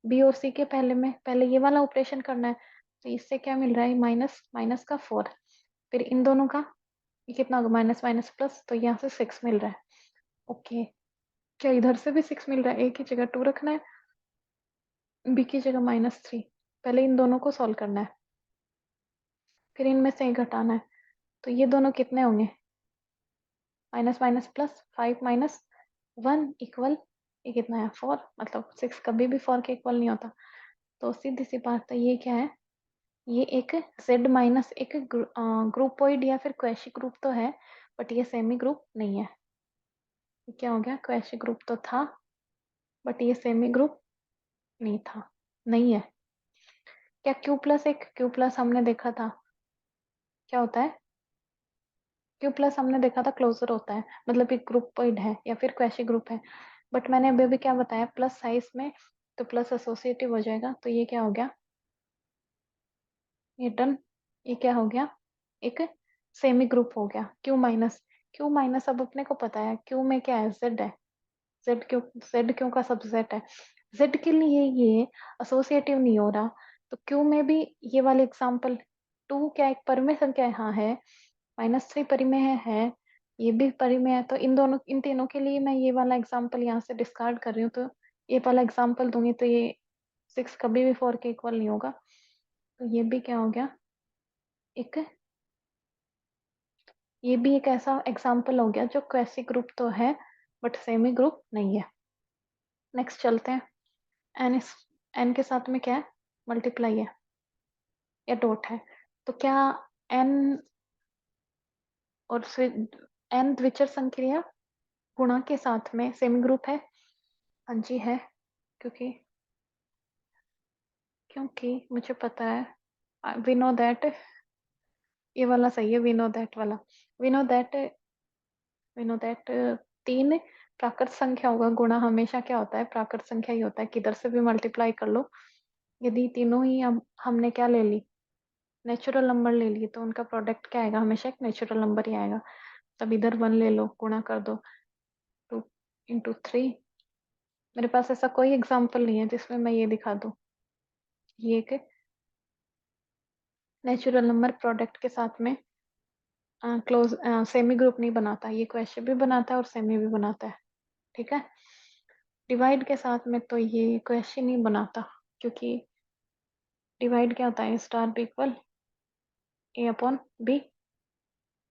बी और सी के पहले ये वाला ऑपरेशन करना है। तो इससे क्या मिल रहा है? माइनस माइनस का 4, फिर इन दोनों का ये कितना होगा? माइनस माइनस प्लस, तो यहाँ से 6 मिल रहा है। ओके, क्या इधर से भी 6 मिल रहा है? ए की जगह 2 रखना है, बी की जगह -3। पहले इन दोनों को सॉल्व करना है, फिर इनमें से एक घटाना है। तो ये दोनों कितने होंगे? माइनस माइनस प्लस, 5 - 1 इक्वल, ये कितना है? 4। मतलब 6 कभी भी 4 के इक्वल नहीं होता। तो सीधी सी बात है, ये क्या है? ये एक z माइनस एक ग्रुपोइड या फिर क्वैशी ग्रुप तो है, बट ये सेमी ग्रुप नहीं है। ये क्या हो गया? क्वैशी ग्रुप तो था, बट ये सेमी ग्रुप नहीं था, नहीं है। क्या Q प्लस एक, Q प्लस हमने देखा था क्या होता है? Q प्लस हमने देखा था क्लोजर होता है, मतलब एक ग्रुपोइड है या फिर क्वैशी ग्रुप है। बट मैंने अभी अभी क्या बताया? प्लस साइज में, तो प्लस एसोसिएटिव हो जाएगा। तो ये क्या हो गया? ये डन। ये क्या हो गया? एक सेमी ग्रुप हो गया। क्यू माइनस, क्यू माइनस अब अपने को पता है क्यू में क्या है? जेड है। जेड क्यू का सबसेट है। जेड के लिए ये एसोसिएटिव नहीं हो रहा, तो क्यू में भी ये वाले एग्जाम्पल 2 क्या एक परिमेय संख्या है? हाँ है। -3 परिमेय है, ये भी परिमेय है। तो इन तीनों के लिए मैं ये वाला एग्जाम्पल यहाँ से डिस्कार्ड कर रही हूँ, तो ये वाला एग्जाम्पल दूंगी तो ये 6 कभी भी 4 के इक्वल नहीं होगा। तो ये भी क्या हो गया? एक, ये भी एक ऐसा एग्जाम्पल हो गया जो क्वेसी ग्रुप तो है बट सेमी ग्रुप नहीं है। नेक्स्ट चलते हैं। एन इस एन के साथ में क्या है? मल्टीप्लाई है या डॉट है। तो क्या एन और एन द्विचर संक्रिया गुणा के साथ में सेमी ग्रुप है? हाँ जी है, क्योंकि क्योंकि मुझे पता है, वी नो दैट, ये वाला सही है, वी नो दैट वाला। We know that, we know that 3 प्राकृत संख्या होगा, गुणा हमेशा क्या होता है? प्राकृत संख्या ही होता है, किधर से भी मल्टीप्लाई कर लो। यदि तीनों ही हमने क्या ले ली? नेचुरल नंबर ले लिए, तो उनका प्रोडक्ट क्या आएगा? हमेशा एक नेचुरल नंबर ही आएगा। तब इधर 1 ले लो, गुणा कर दो, 2 × 3। मेरे पास ऐसा कोई एग्जाम्पल नहीं है जिसमें मैं ये दिखा दूं। ये एक नेचुरल नंबर प्रोडक्ट के साथ में क्लोज सेमी ग्रुप नहीं बनाता। ये क्वेश्चन भी बनाता है और सेमी भी बनाता है, ठीक है। डिवाइड के साथ में तो ये क्वेश्चन नहीं बनाता, क्योंकि डिवाइड क्या होता है, स्टार बी इक्वल ए अपॉन बी।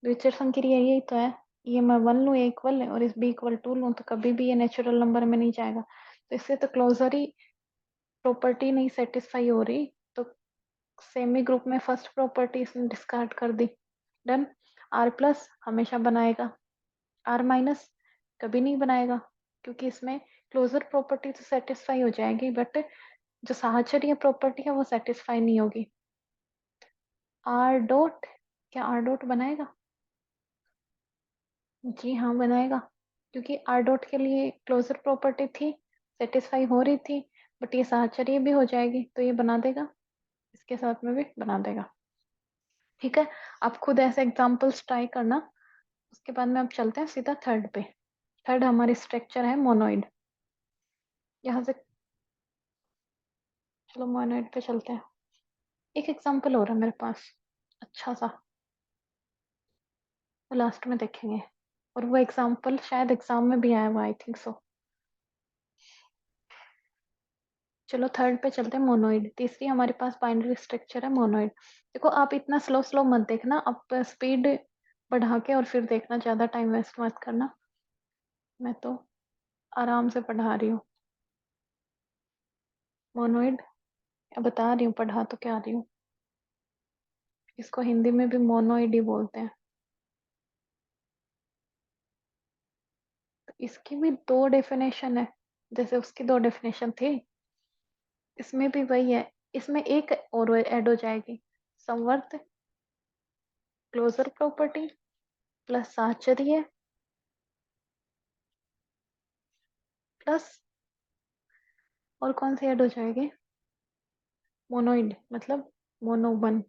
द्विचर संक्रिया यही तो है। ये मैं 1 लूँ, ए इक्वल है, और इस बी इक्वल 2 लूँ, तो कभी भी ये नेचुरल नंबर में नहीं जाएगा। तो इससे तो क्लोजर ही प्रॉपर्टी नहीं सेटिस्फाई हो रही, तो सेमी ग्रुप में फर्स्ट प्रॉपर्टी इसने डिस्कार्ड कर दी। डन। आर प्लस हमेशा बनाएगा, आर माइनस कभी नहीं बनाएगा, क्योंकि इसमें क्लोजर प्रॉपर्टी तो सेटिस्फाई हो जाएगी, बट जो साहचर्य प्रॉपर्टी है वो सेटिस्फाई नहीं होगी। आर डॉट, क्या आर डॉट बनाएगा? जी हाँ बनाएगा, क्योंकि आर डॉट के लिए क्लोजर प्रॉपर्टी थी, सेटिस्फाई हो रही थी, बट ये साहचर्य भी हो जाएगी, तो ये बना देगा, इसके साथ में भी बना देगा। ठीक है, आप खुद ऐसे एग्जाम्पल्स ट्राई करना। उसके बाद में अब चलते हैं सीधा थर्ड पे। थर्ड हमारी स्ट्रक्चर है मोनोइड। यहाँ से चलो मोनोइड पे चलते हैं। एक एग्जाम्पल हो रहा है मेरे पास अच्छा सा, वो लास्ट में देखेंगे, और वो एग्जाम्पल शायद एग्जाम में भी आया हुआ, आई थिंक सो। चलो थर्ड पे चलते हैं, मोनोइड। तीसरी हमारे पास बाइनरी स्ट्रक्चर है मोनोइड। देखो आप इतना स्लो स्लो मत देखना, आप स्पीड बढ़ा के और फिर देखना, ज्यादा टाइम वेस्ट मत करना। मैं तो आराम से पढ़ा रही हूँ। मोनोइड बता रही हूँ, पढ़ा तो क्या रही हूँ। इसको हिंदी में भी मोनोइड ही बोलते हैं। तो इसकी भी दो डेफिनेशन है, जैसे उसकी दो डेफिनेशन थी, इसमें भी वही है। इसमें एक और ऐड हो जाएगी, संवर्त क्लोजर प्रॉपर्टी प्लस साहचर्य प्लस, और कौन सी ऐड हो जाएगी, मोनोइड, मतलब मोनो वन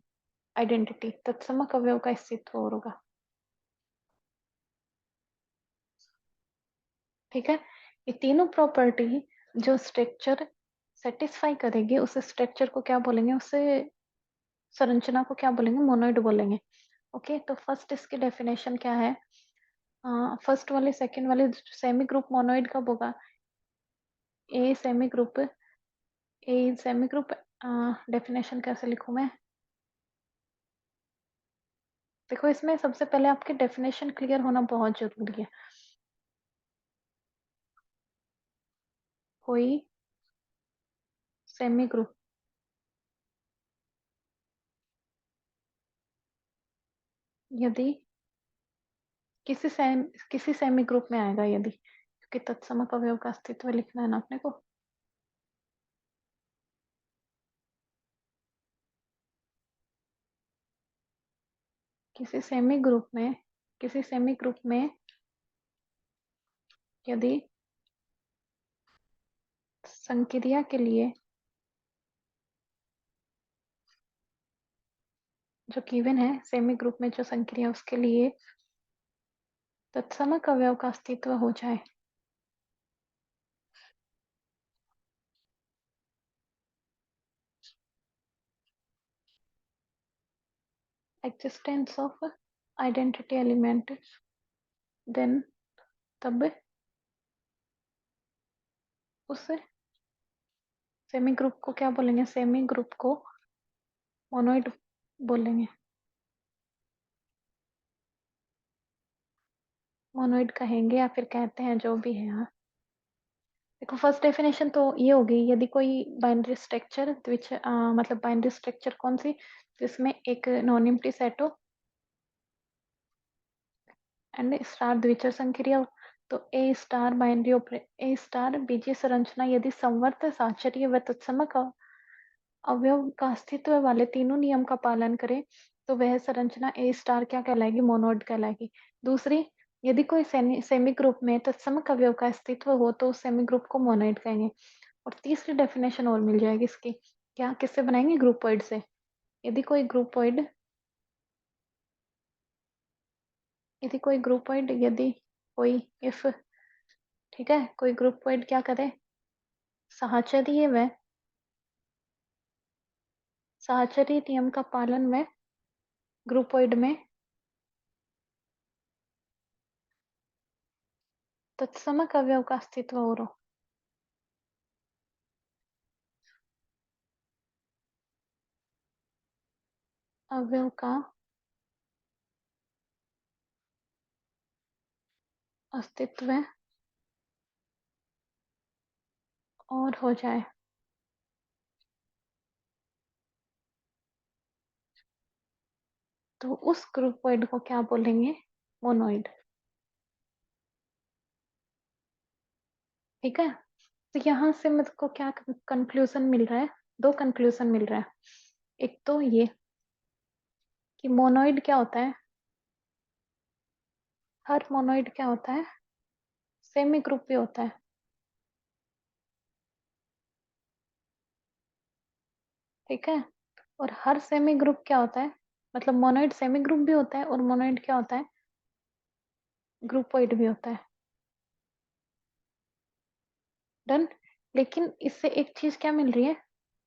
आइडेंटिटी, तत्समक अवयव का अस्तित्व होगा। ठीक है, ये तीनों प्रॉपर्टी जो स्ट्रक्चर सेटिस्फाई करेगी, उस स्ट्रक्चर को क्या बोलेंगे, उसे संरचना को क्या बोलेंगे, मोनोइड बोलेंगे। ओके, तो फर्स्ट इसकी डेफिनेशन क्या है, फर्स्ट वाले सेकंड वाले सेमी ग्रुप मोनोइड कब होगा, a semi group, a semi group. Definition कैसे लिखूं मैं, देखो इसमें सबसे पहले आपके डेफिनेशन क्लियर होना बहुत जरूरी है। कोई सेमी ग्रुप यदि किसी सेमी ग्रुप में आएगा, यदि, क्योंकि तत्समक अवयव का अस्तित्व लिखना है ना अपने को। किसी सेमी ग्रुप में, किसी सेमी ग्रुप में यदि संक्रिया के लिए जो गिवन है, सेमी ग्रुप में जो संक्रिया, उसके लिए तत्समक अवयव का अस्तित्व हो जाए, existence of identity element, then तब उस सेमी ग्रुप को क्या बोलेंगे, सेमी ग्रुप को मोनोइड बोलेंगे, मोनोइड कहेंगे या फिर कहते हैं, जो भी है। हाँ, देखो फर्स्ट डेफिनेशन तो ये होगी, यदि कोई बाइनरी स्ट्रक्चर विच मतलब बाइनरी स्ट्रक्चर कौन सी, जिसमें एक नॉन एम्प्टी सेट हो एंड स्टार द्विचर संक्रिया हो, तो ए स्टार बाइनरी ए स्टार बीजीय संरचना यदि संवर्त साहचर्य व तत्समक अवयव का अस्तित्व वाले तीनों नियम का पालन करे, तो वह संरचना ए स्टार क्या कहलाएगी, मोनोइड कहलाएगी। दूसरी, यदि कोई सेमी ग्रुप में तत्समक अवयव का अस्तित्व हो, तो उस सेमी ग्रुप को मोनोइड कहेंगे। और तीसरी डेफिनेशन और मिल जाएगी इसकी, क्या, किससे बनाएंगे, ग्रुपोइड से। यदि कोई ग्रुपोइड, यदि कोई ग्रुपोइड, यदि कोई, इफ, ठीक है, कोई ग्रुपोइड क्या करे, साहचर्य व साहचर्य नियम का पालन में ग्रुपोइड में तत्समक अवयव का अस्तित्व हो रहा, अवयव का अस्तित्व और हो जाए तो उस ग्रुपोइड को क्या बोलेंगे? मोनोइड। ठीक है, तो यहाँ से मुझको क्या कंक्लूजन मिल रहा है? दो कंक्लूजन मिल रहा है। एक तो ये कि मोनोइड क्या होता है, हर मोनोइड क्या होता है? सेमी ग्रुप भी होता है। ठीक है, और हर सेमी ग्रुप क्या होता है? मतलब मोनोइड सेमी ग्रुप भी होता है और मोनोइड क्या होता है? ग्रुपोइड भी होता है। डन। लेकिन इससे एक चीज क्या मिल रही है,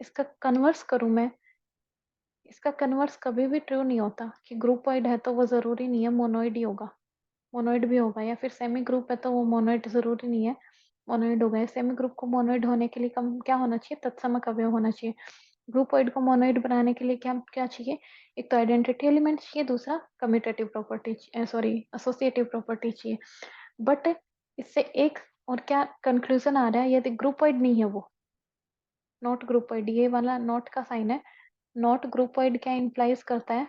इसका कन्वर्स करूं मैं, इसका कन्वर्स कभी भी ट्रू नहीं होता कि ग्रुपोइड है तो वो जरूरी नहीं है मोनोइड ही होगा। मोनोइड भी होगा, या फिर सेमी ग्रुप है तो वो मोनोइड जरूरी नहीं है मोनोइड होगा। सेमी ग्रुप को मोनोइड होने के लिए कम क्या होना चाहिए? तत्समक अवयव होना चाहिए। ग्रुपोइड को मोनोइड बनाने के लिए क्या क्या चाहिए? एक तो आइडेंटिटी एलिमेंट चाहिए, दूसरा commutative property, sorry associative property चाहिए। बट इससे एक और क्या कंक्लूजन आ रहा है? यदि ग्रुपोइड नहीं है वो नॉट ग्रुपोइड, ये वाला नॉट का साइन है। नॉट ग्रुपोइड क्या इंप्लाइज करता है?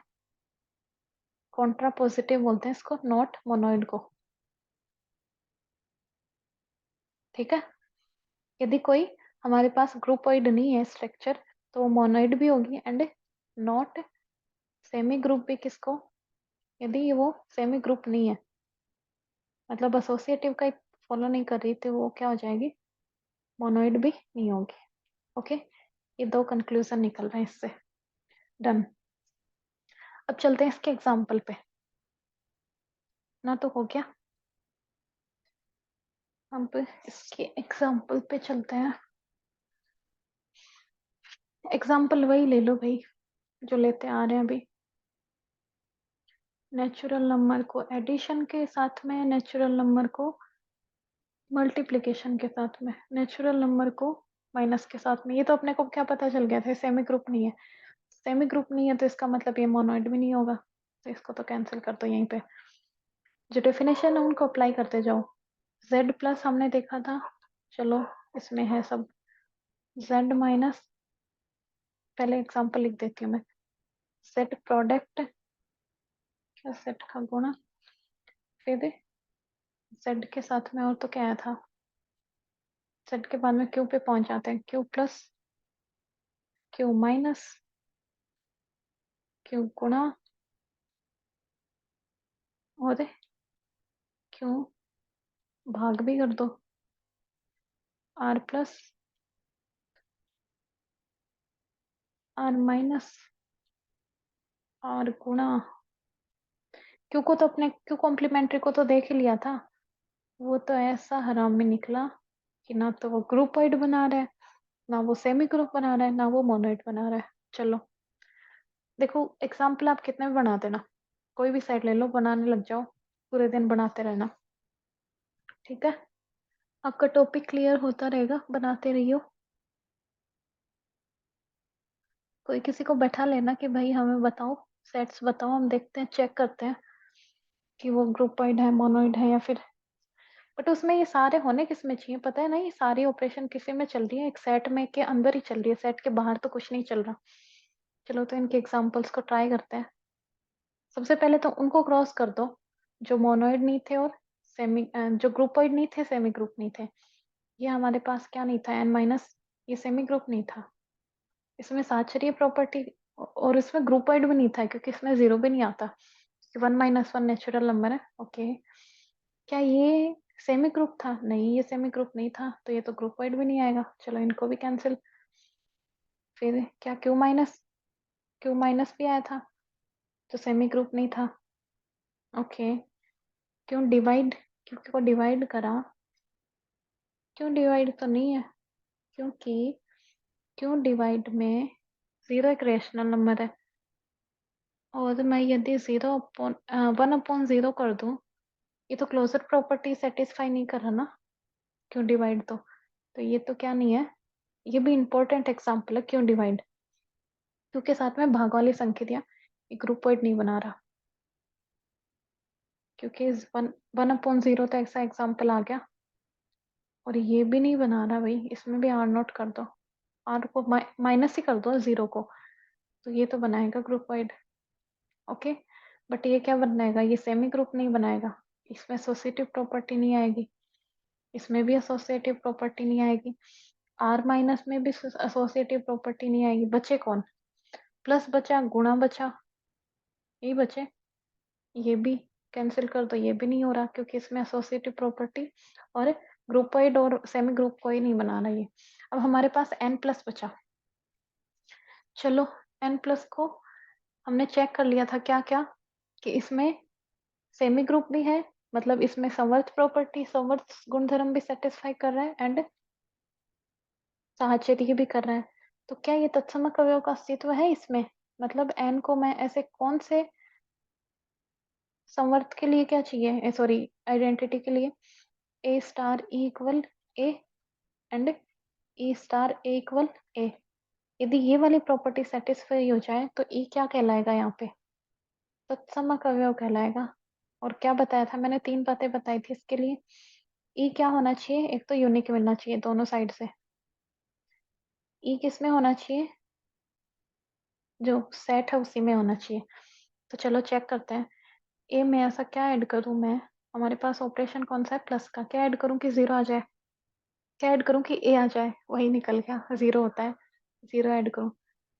कॉन्ट्रा पॉजिटिव बोलते हैं इसको, नॉट मोनोइड को। ठीक है, यदि कोई हमारे पास ग्रुपोइड नहीं है स्ट्रक्चर तो वो मोनोइड भी होगी एंड नॉट सेमी ग्रुप भी किसको? यदि वो सेमी ग्रुप नहीं है, मतलब एसोसिएटिव का फॉलो नहीं कर रही तो वो क्या हो जाएगी? मोनोइड भी नहीं होगी। ओके, ये दो कंक्लूजन निकल रहे हैं इससे। डन। अब चलते हैं इसके एग्जाम्पल पे। ना तो हो गया, अब इसके एग्जाम्पल पे चलते हैं। एग्जाम्पल वही ले लो भाई जो लेते आ रहे हैं अभी। नेचुरल नंबर को एडिशन के साथ में, नेचुरल नंबर को मल्टीप्लिकेशन के साथ में, नेचुरल नंबर को माइनस के साथ में। ये तो अपने को क्या पता चल गया था, सेमी ग्रुप नहीं है। सेमी ग्रुप नहीं है तो इसका मतलब ये मोनोइड भी नहीं होगा, तो इसको तो कैंसिल कर दो यहीं पे। जो डेफिनेशन है उनको अप्लाई करते जाओ। z प्लस हमने देखा था, चलो इसमें है सब z माइनस, पहले एग्जांपल लिख देती हूँ मैं। सेट प्रोडक्ट, क्या सेट का गुणा, फिर z के साथ में और तो क्या आया था? z के बाद में q पे पहुंच जाते हैं, q plus, q minus, q गुणा और q भाग भी कर दो, r plus, r minus, r गुणा q को तो अपने q कॉम्प्लीमेंट्री को तो देख ही लिया था। वो तो ऐसा हराम में निकला कि ना तो वो ग्रुपोइड बना रहा है, ना वो सेमी ग्रुप बना रहा है, ना वो मोनोइड बना रहा है। चलो देखो, एग्जाम्पल आप कितने भी बना देना, कोई भी साइड ले लो बनाने लग जाओ, पूरे दिन बनाते रहना। ठीक है, आपका टॉपिक क्लियर होता रहेगा, बनाते रहियो। कोई किसी को बैठा लेना कि भाई हमें बताओ, सेट्स बताओ, हम देखते हैं, चेक करते हैं कि वो ग्रुपोइड है मोनोइड है या फिर। बट उसमें ये सारे होने किस में चाहिए पता है ना? ये सारी ऑपरेशन किसी में चल रही है? एक सेट में के अंदर ही चल रही है, सेट के बाहर तो कुछ नहीं चल रहा। चलो तो इनके एग्जांपल्स को ट्राई करते हैं। सबसे पहले तो उनको क्रॉस कर दो जो मोनोइड नहीं थे और सेमी, जो ग्रुपोइड नहीं थे, सेमी ग्रुप नहीं थे। ये हमारे पास क्या नहीं था? एन माइनस, ये सेमी ग्रुप नहीं था। इसमें साहचर्य प्रॉपर्टी, और इसमें ग्रुपोइड भी नहीं था क्योंकि इसमें जीरो भी नहीं आता, 1 - 1 नेचुरल नंबर है। ओके, क्या ये सेमी ग्रुप था? नहीं, ये सेमी ग्रुप नहीं था, तो ये तो ग्रुपोइड भी नहीं आएगा। चलो इनको भी कैंसिल। फिर क्या क्यू माइनस, क्यू माइनस भी आया था तो सेमी ग्रुप नहीं था। ओके, क्यों डिवाइड, क्यों को डिवाइड करा? क्यों डिवाइड तो नहीं है, क्योंकि क्यों डिवाइड में जीरो एक रेशनल नंबर है, और मैं यदि 1/0 कर दूं, ये तो क्लोजर प्रॉपर्टी सेटिस्फाई नहीं कर रहा ना, क्यों डिवाइड तो ये तो क्या नहीं है। ये भी इंपॉर्टेंट एग्जाम्पल है क्यों डिवाइड, क्योंकि साथ में भाग वाली संख्या दिया। ये ग्रुपोइड नहीं बना रहा, क्योंकि 1/0 तो ऐसा एग्जाम्पल आ गया। और ये भी नहीं बना रहा भाई, इसमें भी आर नोट कर दो, आर को माइनस ही कर दो 0 को, तो ये तो बनाएगा ग्रुपोइड। ओके, बट ये क्या बनाएगा, ये सेमी ग्रुप नहीं बनाएगा, इसमें एसोसिएटिव प्रॉपर्टी नहीं आएगी, इसमें भी एसोसिएटिव प्रॉपर्टी नहीं आएगी, आर माइनस में भी एसोसिएटिव प्रॉपर्टी नहीं आएगी। बचे कौन, प्लस बचा, गुणा बचा, यही बचे। ये भी कैंसिल कर दो, ये भी नहीं हो रहा क्योंकि इसमें एसोसिएटिव प्रॉपर्टी और ग्रुपोइड और सेमी ग्रुप कोई नहीं बनाना ये। अब हमारे पास n प्लस बचा, चलो n प्लस को हमने चेक कर लिया था क्या क्या, कि इसमें सेमी ग्रुप भी है, मतलब इसमें समवर्त प्रॉपर्टी, समवर्त गुणधर्म भी सेटिस्फाई कर रहा है एंड साहचर्य भी कर रहा है। तो क्या ये तत्समक अवयव का अस्तित्व है इसमें, मतलब n को मैं ऐसे कौन से समवर्त के लिए क्या चाहिए, सॉरी आइडेंटिटी के लिए, A star E equal A and E star A equal A, यदि ये वाली प्रॉपर्टी सेटिस्फाई हो जाए तो ई क्या कहलाएगा यहाँ पे, तत्समक अवयव कहलाएगा। और क्या बताया था मैंने, 3 बातें बताई थी इसके लिए। ई क्या होना चाहिए, एक तो यूनिक मिलना चाहिए दोनों साइड से, ई किस में होना चाहिए, जो सेट है उसी में होना चाहिए। तो चलो चेक करते हैं, ए में ऐसा क्या ऐड करूं मैं, हमारे पास ऑपरेशन कौन सा है, प्लस का, क्या ऐड करूं कि 0 आ जाए, क्या ऐड करूं कि ए आ जाए, वही निकल गया 0 होता है, 0 ऐड करूं।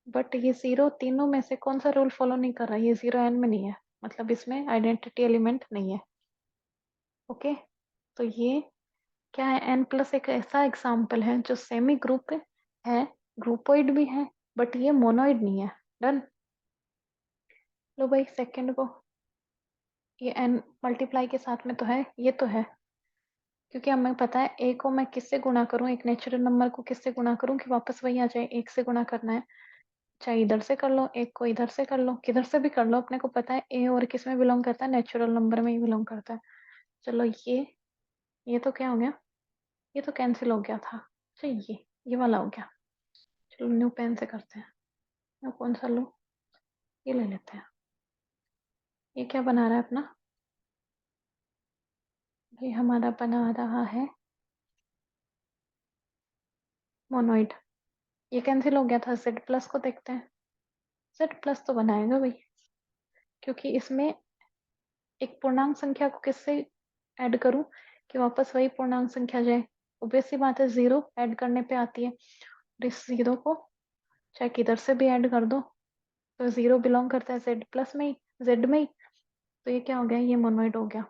बट ये 0 तीनों में से कौन सा रूल फॉलो नहीं कर रहा, ये 0 एन में नहीं है, मतलब इसमें आइडेंटिटी एलिमेंट नहीं है। ओके, तो ये क्या है, एन प्लस एक ऐसा एग्जाम्पल है जो सेमी ग्रुप है, ग्रुपोइड भी है, बट ये मोनोइड नहीं है। डन। लो भाई सेकंड को, ये एन मल्टीप्लाई के साथ में तो है, ये तो है, क्योंकि हमें पता है ए को मैं किससे गुणा करूं, एक नेचुरल नंबर को किससे गुणा करूं कि वापस वही आ जाए, एक से गुणा करना है, चाहे इधर से कर लो, एक को इधर से कर लो, किधर से भी कर लो, अपने को पता है ए और किस में बिलोंग करता है, नेचुरल नंबर में ही बिलोंग करता है। चलो ये तो क्या हो गया, ये तो कैंसिल हो गया था, अच्छा ये वाला हो गया। चलो न्यू पेन से करते हैं, मैं कौन सा लूँ, ये ले लेते हैं। ये क्या बना रहा है अपना, ये हमारा बना रहा है मोनोइड, ये कैंसिल हो गया था, जेड प्लस को देखते हैं, जेड प्लस तो बनाएगा भाई, क्योंकि इसमें एक पूर्णांक संख्या को किससे ऐड करूं कि वापस वही पूर्णांक संख्या जाए, ऑब्वियस सी बात है 0 ऐड करने पे आती है, और इस 0 को चाहे किधर से भी ऐड कर दो, तो 0 बिलोंग करता है जेड प्लस में ही, जेड में ही, तो ये क्या हो गया, ये मोनोइड हो गया।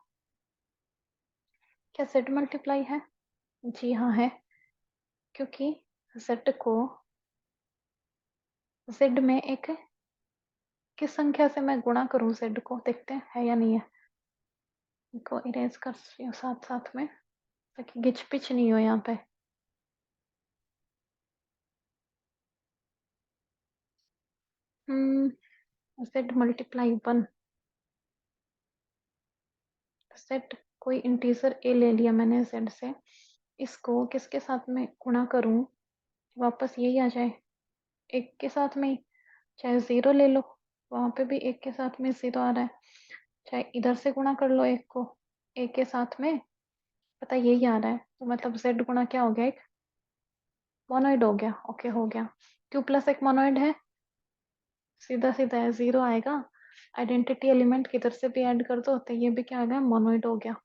क्या जेड मल्टीप्लाई है, जी हाँ है, क्योंकि जेड को जेड में एक किस संख्या से मैं गुणा करूं, जेड को देखते हैं है या नहीं है, इनको इरेज कर रही हूँ साथ साथ में ताकि गिच पिच नहीं हो यहाँ पे। जेड मल्टीप्लाई 1, जेड कोई इंटीजर ए ले लिया मैंने जेड से, इसको किसके साथ में गुणा करूं वापस यही आ जाए, एक के साथ में ही, चाहे 0 ले लो, वहां पे भी एक के साथ में 0 आ रहा है, चाहे इधर से गुणा कर लो एक को, एक के साथ में पता यही आ रहा है, तो मतलब जेड गुणा क्या हो गया, एक मोनोइड हो गया। ओके हो गया, क्यू प्लस एक मोनोइड है, सीधा सीधा है, 0 आएगा, आइडेंटिटी एलिमेंट किधर से भी ऐड कर दो तो ये भी क्या आ गया, मोनोइड हो गया,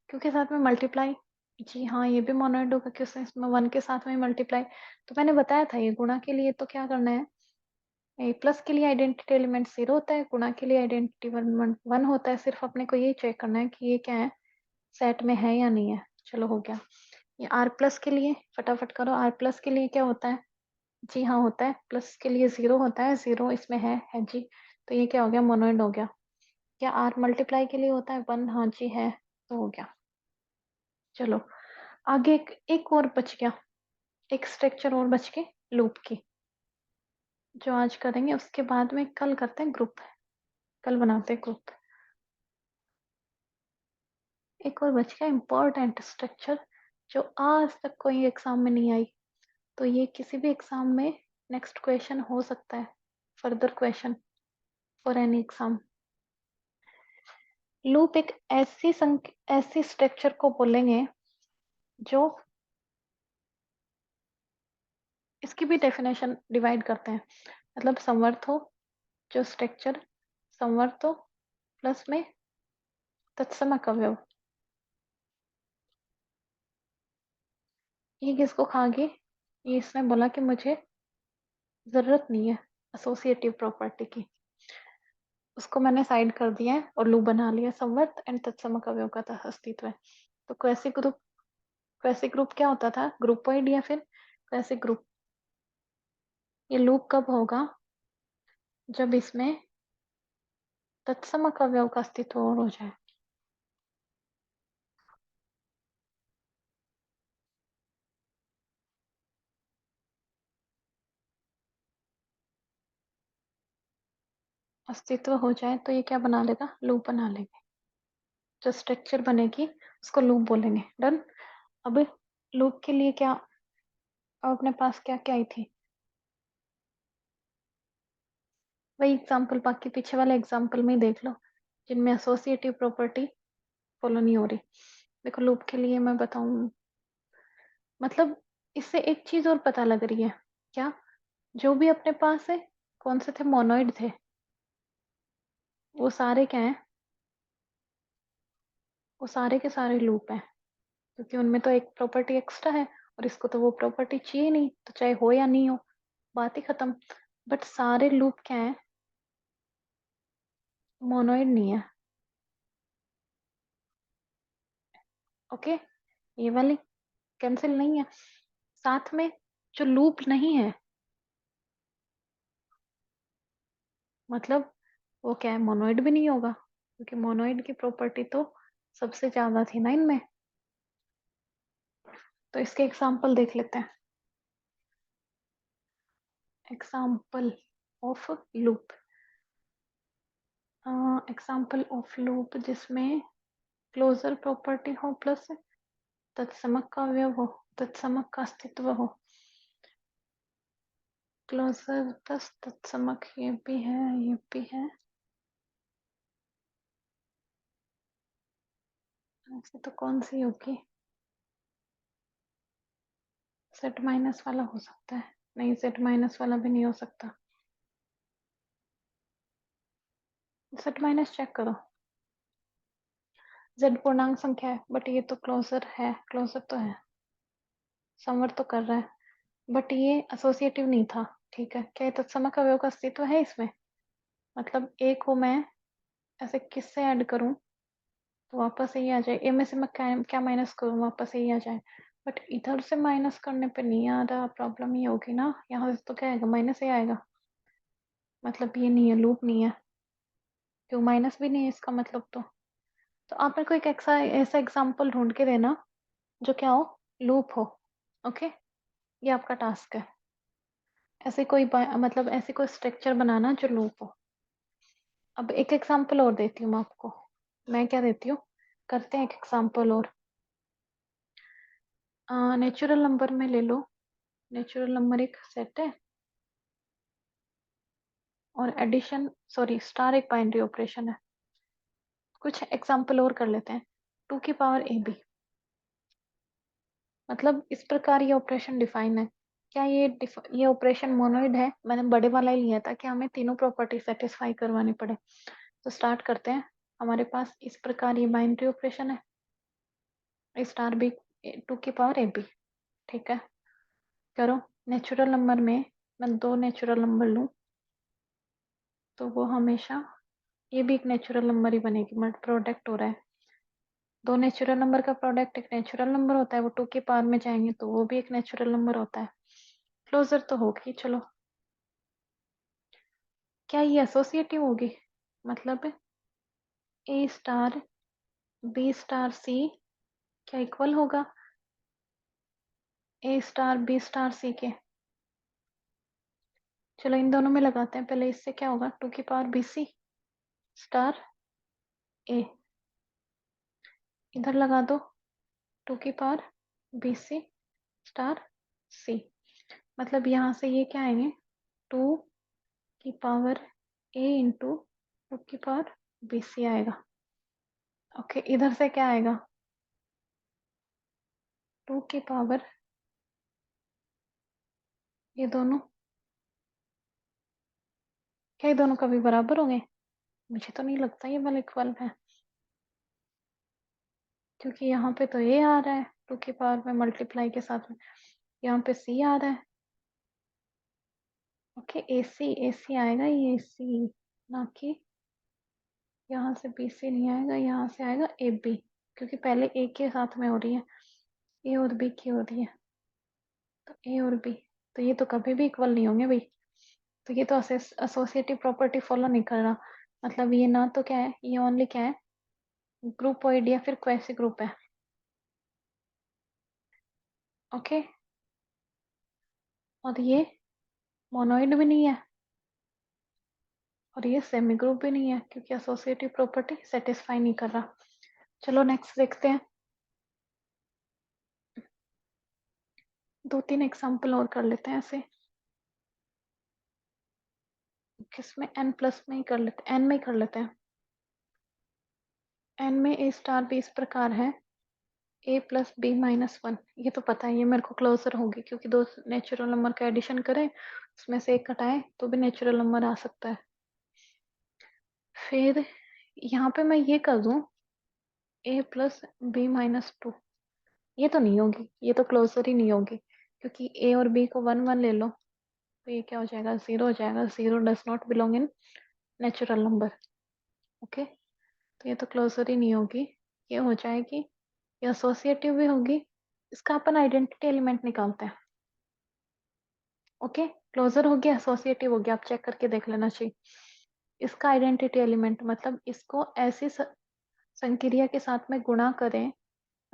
क्योंकि साथ में मल्टीप्लाई, जी हाँ ये भी मोनोइड होगा क्योंकि इसमें 1 के साथ में मल्टीप्लाई, तो मैंने बताया था ये गुणा के लिए तो क्या करना है, प्लस के लिए आइडेंटिटी एलिमेंट 0 होता है, गुणा के लिए आइडेंटिटी वन होता है, सिर्फ अपने को ये चेक करना है कि ये क्या है, सेट में है या नहीं है। चलो हो गया। ये आर प्लस के लिए फटाफट करो, आर प्लस के लिए क्या होता है, जी हाँ होता है, प्लस के लिए 0 होता है, 0 इसमें है जी, तो ये क्या हो गया, मोनोइड हो गया। क्या आर मल्टीप्लाई के लिए होता है 1, हाँ जी है, तो हो गया। चलो आगे एक और बच गया, एक स्ट्रक्चर और बच के लूप की, जो आज करेंगे, उसके बाद में कल करते हैं ग्रुप, कल बनाते हैं ग्रुप। एक और बच गया इम्पोर्टेंट स्ट्रक्चर, जो आज तक कोई एग्जाम में नहीं आई, तो ये किसी भी एग्जाम में नेक्स्ट क्वेश्चन हो सकता है, further question. For any exam. Loop एक ऐसी स्ट्रक्चर को बोलेंगे जो, इसकी भी डेफिनेशन डिवाइड करते हैं, मतलब समवर्त हो, जो स्ट्रक्चर समवर्त हो प्लस में तत्समक अवयव। ये किसको खा गई? ये इसने बोला कि मुझे जरूरत नहीं है एसोसिएटिव प्रॉपर्टी की, उसको मैंने साइड कर दिया है और लूप बना लिया, समवर्त एंड तत्समक अवयव का अस्तित्व है। तो क्वैसी ग्रुप क्या होता था? ग्रुपोइड या फिर क्वैसी ग्रुप। ये लूप कब होगा? जब इसमें तत्समक अवयव का अस्तित्व और हो जाए। अस्तित्व हो जाए तो ये क्या बना लेगा? लूप बना लेंगे। जो स्ट्रक्चर बनेगी उसको लूप बोलेंगे। डन। अब लूप के लिए क्या अपने पास क्या क्या आई थी? वही एग्जाम्पल, बाकी पीछे वाले एग्जाम्पल में ही देख लो जिनमें एसोसिएटिव प्रॉपर्टी फॉलो नहीं हो रही। देखो लूप के लिए मैं बताऊं, मतलब इससे एक चीज और पता लग रही है। क्या? जो भी अपने पास है, कौन से थे? मोनोइड थे। वो सारे क्या है? वो सारे के सारे लूप हैं, क्योंकि उनमें तो एक प्रॉपर्टी एक्स्ट्रा है और इसको तो वो प्रॉपर्टी चाहिए नहीं, तो चाहे हो या नहीं हो, बात ही खत्म। बट सारे लूप क्या है? मोनोइड नहीं है। ओके, ये वाली कैंसिल नहीं है। साथ में जो लूप नहीं है, मतलब वो क्या है? मोनोइड भी नहीं होगा, क्योंकि मोनोइड की प्रॉपर्टी तो सबसे ज्यादा थी ना इनमें। तो इसके एग्जाम्पल देख लेते हैं। Example of loop, example of loop जिसमें क्लोजर प्रॉपर्टी हो प्लस तत्समक का अवयव हो, तत्समक का अस्तित्व हो। क्लोजर प्लस तत्समक, ये भी है, ये भी है। ऐसे तो कौन सी होगी? सेट माइनस वाला हो सकता है। नहीं, सेट माइनस वाला भी नहीं हो सकता। सेट माइनस चेक करो। जेड पूर्णांक संख्या है, बट ये तो क्लोजर है, क्लोजर तो है, समर तो कर रहा है, बट ये एसोसिएटिव नहीं था। ठीक है, क्या ये तत्समक अवयव का अस्तित्व है इसमें? मतलब ए को मैं ऐसे किससे ऐड करूं तो वापस यही आ जाए? ए में से मैं क्या माइनस करूं, वापस यही आ जाए। बट इधर से माइनस करने पे नहीं आ रहा, प्रॉब्लम ये होगी ना, यहाँ से तो क्या आएगा? माइनस ही आएगा। मतलब ये नहीं है, लूप नहीं है, क्यों? माइनस भी नहीं है इसका मतलब तो आप मेरे को एक ऐसा एग्जाम्पल ढूंढ के देना जो क्या हो? लूप हो। ओके, ये आपका टास्क है। ऐसे कोई मतलब ऐसे कोई स्ट्रक्चर बनाना जो लूप हो। अब एक एग्जाम्पल और देती हूँ मैं आपको। मैं क्या देती हूँ, करते हैं एक एग्जाम्पल और। नेचुरल नंबर में ले लो, नेचुरल नंबर एक सेट है और एडिशन, सॉरी स्टार एक बाइनरी ऑपरेशन है। कुछ एग्जाम्पल और कर लेते हैं। 2 की पावर ए बी, मतलब इस प्रकार ये ऑपरेशन डिफाइन है। क्या ये ऑपरेशन मोनोइड है? मैंने बड़े वाला ही लिया था कि हमें तीनों प्रॉपर्टी सेटिस्फाई करवानी पड़े। तो स्टार्ट करते हैं। हमारे पास इस प्रकार ये बाइनरी ऑपरेशन है, स्टार बी 2 की पावर ए बी। ठीक है, करो। नेचुरल नंबर में मैं दो नेचुरल नंबर लूं तो वो हमेशा, ये भी एक नेचुरल नंबर ही बनेगी, बट प्रोडक्ट हो रहा है। दो नेचुरल नंबर का प्रोडक्ट एक नेचुरल नंबर होता है, वो 2 की पावर में जाएंगे तो वो भी एक नेचुरल नंबर होता है। क्लोजर तो होगी, चलो। क्या ये एसोसिएटिव होगी? मतलब ए स्टार बी स्टार सी क्या इक्वल होगा ए स्टार बी स्टार सी के? चलो इन दोनों में लगाते हैं पहले। इससे क्या होगा? 2 की पावर बी सी स्टार ए, इधर लगा दो 2 की power B C star c. मतलब यहाँ से ये क्या आएंगे? 2 की पावर ए इंटू 2 की पावर BC आएगा। ओके, इधर से क्या आएगा? 2 की पावर, ये दोनों, क्या ये दोनों कभी बराबर होंगे? मुझे तो नहीं लगता ये वाला इक्वल है, क्योंकि यहाँ पे तो ये आ रहा है 2 की पावर में मल्टीप्लाई के साथ में, यहाँ पे C आ रहा है। ओके, AC आएगा, ये AC, ना कि यहाँ से BC नहीं आएगा, यहाँ से आएगा AB, क्योंकि पहले A के साथ में हो रही है, A और B की हो रही है, तो A और B, तो ये तो कभी भी इक्वल नहीं होंगे भाई। तो ये तो एसोसिएटिव प्रॉपर्टी फॉलो नहीं कर रहा, मतलब ये ना तो क्या है, ये ओनली क्या है, ग्रुपोइड या फिर क्वेसी ग्रुप है। ओके, और ये मोनोइड भी नहीं है, और ये सेमी ग्रुप भी नहीं है, क्योंकि एसोसिएटिव प्रॉपर्टी सेटिस्फाई नहीं कर रहा। चलो नेक्स्ट देखते हैं, 2-3 एग्जाम्पल और कर लेते हैं ऐसे। किसमें? n प्लस में ही कर लेते हैं, n में ही कर लेते हैं। n में a स्टार भी इस प्रकार है, a प्लस बी माइनस 1, ये तो पता है, ये मेरे को क्लोजर होगी, क्योंकि दो नेचुरल नंबर का एडिशन करें, उसमें से एक घटाएं तो भी नेचुरल नंबर आ सकता है। फिर यहाँ पे मैं ये कर दूं, a प्लस बी माइनस 2, ये तो नहीं होगी, ये तो क्लोजर ही नहीं होगी, क्योंकि a और b को 1 1 ले लो, तो ये क्या हो जाएगा, 0 हो जाएगा, 0 does not belong in natural number. Okay, तो ये तो क्लोजर ही नहीं होगी, ये हो जाएगी, ये एसोसिएटिव भी होगी। इसका अपन आइडेंटिटी एलिमेंट निकालते हैं। ओके, क्लोजर हो गया, एसोसिएटिव हो गया, आप चेक करके देख लेना चाहिए। इसका आइडेंटिटी एलिमेंट मतलब इसको ऐसी संक्रिया के साथ में गुणा करें,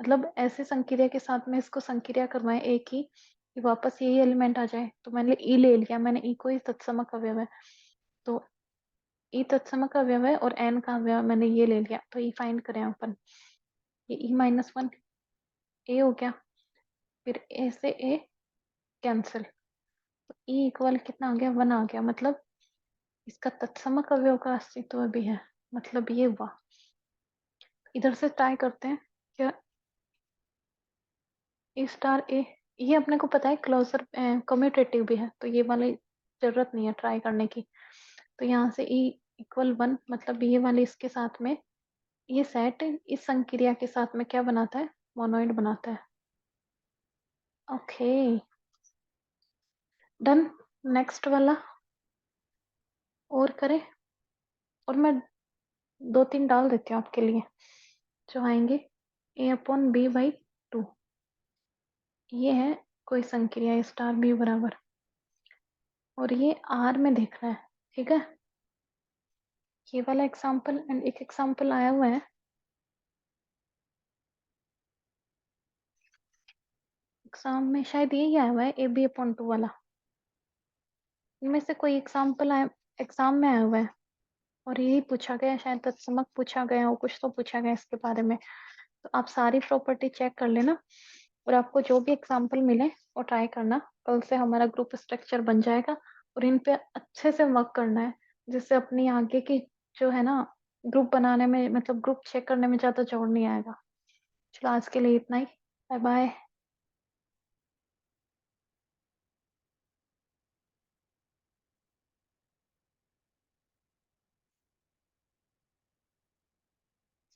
मतलब ऐसे संक्रिया के साथ में इसको संक्रिया करवाएं एक ही, कि वापस यही एलिमेंट आ जाए। तो मैंने ई ले लिया, मैंने ई को ही तत्समक अवयव है, तो ई तत्समक अवयव है और एन का अवयव मैंने ये ले लिया, तो ई फाइंड करें अपन, ये ई माइनस 1 ए हो गया, फिर ए से ए कैंसिल, तो ई इक्वल कितना आ गया, 1 आ गया, मतलब इसका तत्समक अवयव का अस्तित्व भी है, मतलब ये हुआ। इधर से ट्राई करते हैं, क्या ए स्टार ए, ये अपने को पता है क्लोजर कम्यूटेटिव भी है, तो ये वाली जरूरत नहीं है ट्राई करने की। तो यहाँ से ई इक्वल 1, मतलब ये वाले इसके साथ में, ये सेट इस संक्रिया के साथ में क्या बनाता है, मोनोइड बनाता है। Okay, done. नेक्स्ट वाला और करें, और मैं 2-3 डाल देती हूँ आपके लिए जो आएंगे। A/B/2, ये है कोई संक्रिया स्टार बी बराबर, और ये R में देखना है, ठीक है। ये वाला एग्जाम्पल एंड एक एग्जाम्पल आया हुआ है, एग्जाम में शायद यही आया हुआ है, AB/2 वाला, इनमें से कोई एग्जाम्पल आया, एग्जाम में आया हुआ है, और यही पूछा गया, शायद तत्समक पूछा गया हो, कुछ तो पूछा गया इसके बारे में। तो आप सारी प्रॉपर्टी चेक कर लेना, और आपको जो भी एग्जाम्पल मिले वो ट्राई करना। कल से हमारा ग्रुप स्ट्रक्चर बन जाएगा, और इन पे अच्छे से वर्क करना है, जिससे अपनी आगे की जो है ना, ग्रुप बनाने में, मतलब ग्रुप चेक करने में ज़्यादा जोर नहीं आएगा। चलो आज के लिए इतना ही, बाय बाय।